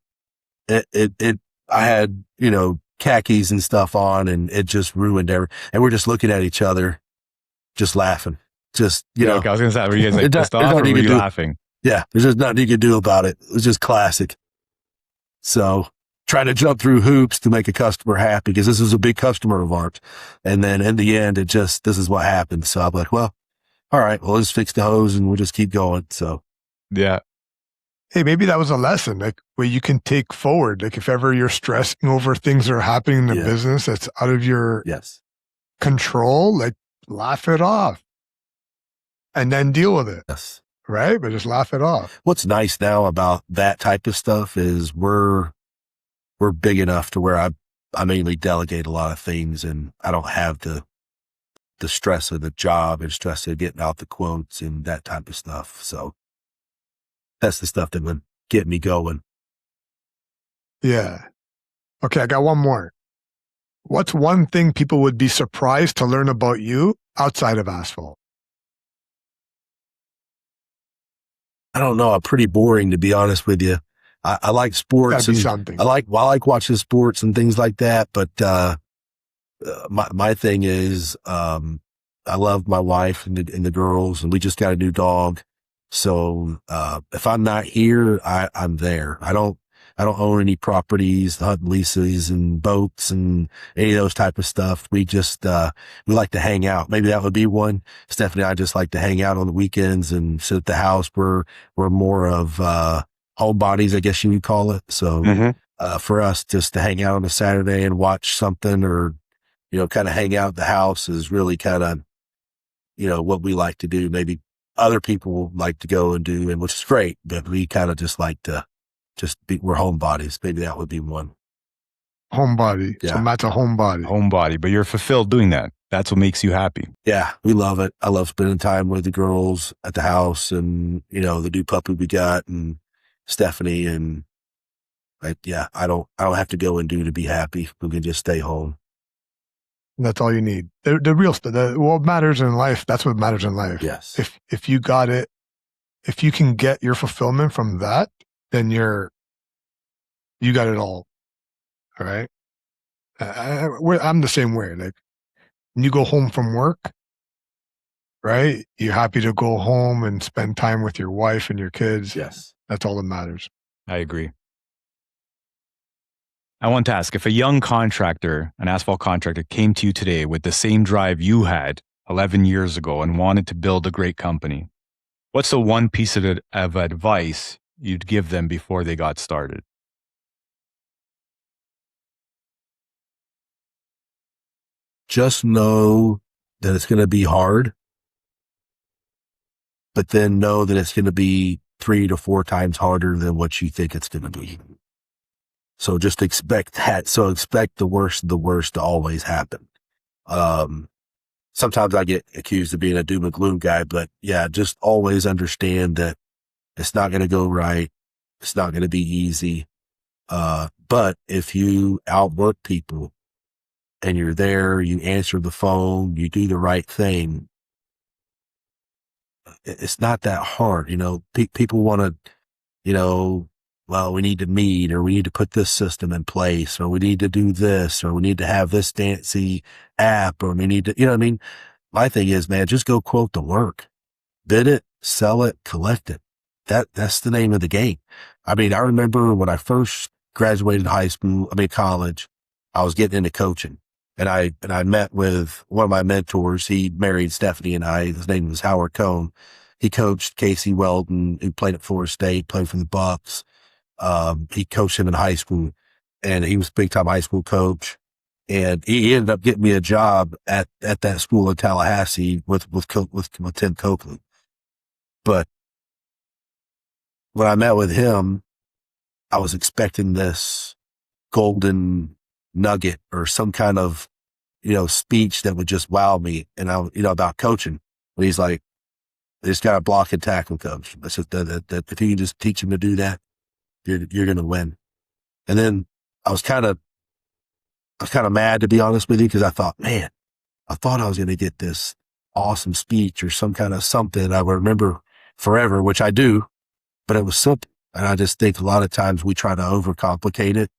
it. I had, khakis and stuff on, and it just ruined everything. And we're just looking at each other, just laughing. Just, Okay, I was going to say, were you guys like pissed off or were you laughing? Yeah, there's just nothing you could do about it. It was just classic. So trying to jump through hoops to make a customer happy because this is a big customer of ours. And then in the end, this is what happened. So I'm like, well, all right, well, let's fix the hose and we'll just keep going. So, yeah. Hey, maybe that was a lesson, like where you can take forward. Like if ever you're stressing over things that are happening in the business that's out of your control, like laugh it off and then deal with it. Yes. Right? But just laugh it off. What's nice now about that type of stuff is we're big enough to where I mainly delegate a lot of things, and I don't have the stress of the job and stress of getting out the quotes and that type of stuff. So that's the stuff that would get me going. Yeah. Okay. I got one more. What's one thing people would be surprised to learn about you outside of Asphalt? I don't know. I'm pretty boring, to be honest with you. I like sports. That'd be something. I like watching sports and things like that. But my thing is, I love my wife and the girls, and we just got a new dog. So, if I'm not here, I'm there. I don't own any properties, hunt leases and boats and any of those type of stuff. We just, we like to hang out. Maybe that would be one. Stephanie and I just like to hang out on the weekends and sit at the house. We're more of, homebodies, I guess you would call it. So, for us just to hang out on a Saturday and watch something or, kind of hang out at the house is really kind of, what we like to do. Maybe other people like to go and do, and which is great, but we kind of just like to we're homebodies. Maybe that would be one. Homebody. Yeah. So Matt's a homebody. Homebody, but you're fulfilled doing that. That's what makes you happy. Yeah, we love it. I love spending time with the girls at the house and, the new puppy we got and Stephanie and I don't have to go and do to be happy. We can just stay home. That's all you need. The real stuff. What matters in life, that's what matters in life. Yes. If you got it, if you can get your fulfillment from that, then you got it all. All right. I'm the same way. Like when you go home from work, right? You're happy to go home and spend time with your wife and your kids. Yes. That's all that matters. I agree. I want to ask, if a young contractor, an asphalt contractor, came to you today with the same drive you had 11 years ago and wanted to build a great company, what's the one piece of advice you'd give them before they got started? Just know that it's going to be hard, but then know that it's going to be 3 to 4 times harder than what you think it's going to be. So just expect that. So expect the worst to always happen. Sometimes I get accused of being a doom and gloom guy, but yeah, just always understand that it's not going to go right. It's not going to be easy. But if you outwork people and you're there, you answer the phone, you do the right thing, it's not that hard. People want to, well, we need to meet, or we need to put this system in place, or we need to do this, or we need to have this fancy app, or we need to, my thing is, man, just go quote the work, bid it, sell it, collect it. That's the name of the game. I remember when I first graduated college, I was getting into coaching, and I met with one of my mentors. He married Stephanie and I. His name was Howard Cohn. He coached Casey Weldon, who played at Florida State, played for the Bucks. He coached him in high school, and he was a big time high school coach. And he ended up getting me a job at that school in Tallahassee with Tim Coakley. But when I met with him, I was expecting this golden nugget or some kind of, speech that would just wow me. And about coaching. But he's like, they just got to block and tackle, coach. That's just that if you can just teach him to do that, you're going to win. And then I was kind of mad, to be honest with you, because I thought, man, I thought I was going to get this awesome speech or some kind of something I would remember forever, which I do, but it was simple. And I just think a lot of times we try to overcomplicate it.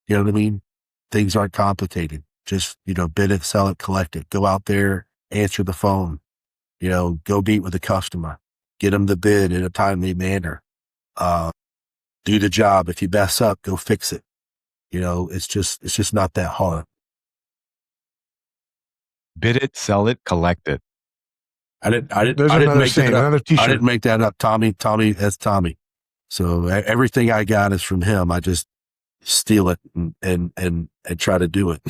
You know what I mean? Things aren't complicated. Just, bid it, sell it, collect it. Go out there, answer the phone, go meet with the customer, get them the bid in a timely manner. Do the job. If you mess up, go fix it. It's just not that hard. Bid it, sell it, collect it. I didn't make another t-shirt. I didn't make that up. Tommy, that's Tommy. So everything I got is from him. I just steal it and try to do it.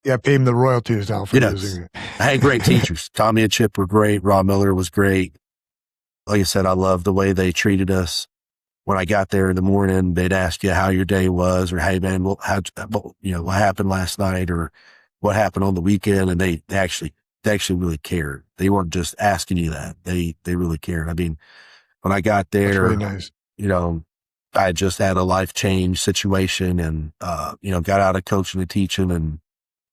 Yeah, pay him the royalties now for using it. I had great teachers. Tommy and Chip were great. Ron Miller was great. Like I said, I love the way they treated us. When I got there in the morning, they'd ask you how your day was, or, hey man, what happened last night, or what happened on the weekend. And they actually really cared. They weren't just asking you that. They really cared. When I got there, that's really nice. I just had a life change situation and, got out of coaching and teaching and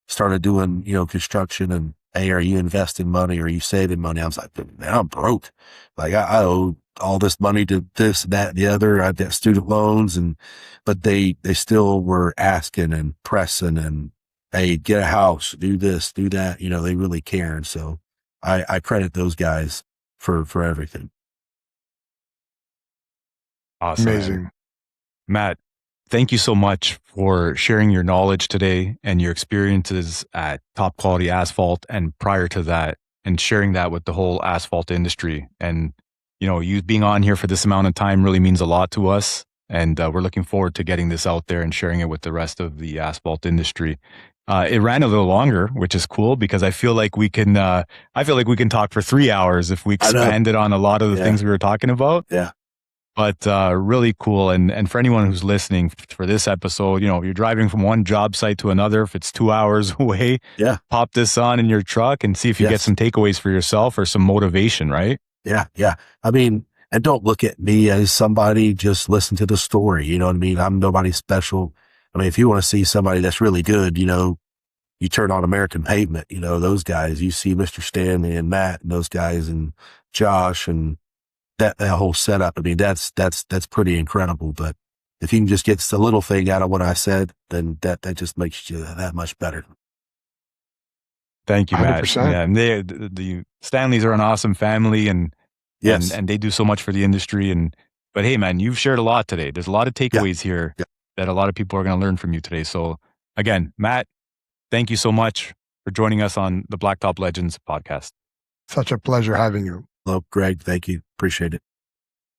started doing, construction. And, hey, are you investing money? Or are you saving money? I was like, man, I'm broke. Like I owe all this money to this, that, and the other. I've got student loans but they still were asking and pressing. And hey, get a house, do this, do that. They really care. And so I credit those guys for everything. Awesome, man. Amazing. Matt, thank you so much for sharing your knowledge today and your experiences at Top Quality Asphalt and prior to that, and sharing that with the whole asphalt industry. And, you being on here for this amount of time really means a lot to us. And we're looking forward to getting this out there and sharing it with the rest of the asphalt industry. It ran a little longer, which is cool because I feel like we can talk for 3 hours if we expanded on a lot of the things we were talking about. Yeah. But really cool. And for anyone who's listening for this episode, you're driving from one job site to another. If it's 2 hours away, pop this on in your truck and see if you get some takeaways for yourself or some motivation, right? Yeah. Yeah. I mean, and don't look at me as somebody, just listen to the story. You know what I mean? I'm nobody special. I mean, if you want to see somebody that's really good, you turn on American Pavement, those guys, you see Mr. Stanley and Matt and those guys and Josh and that whole setup. I mean, that's pretty incredible. But if you can just get the little thing out of what I said, then that just makes you that much better. Thank you, Matt. 100%. Yeah, and the Stanleys are an awesome family, and and they do so much for the industry. But hey, man, you've shared a lot today. There's a lot of takeaways here that a lot of people are going to learn from you today. So again, Matt, thank you so much for joining us on the Blacktop Legends podcast. Such a pleasure having you. Hello, Greg. Thank you. Appreciate it.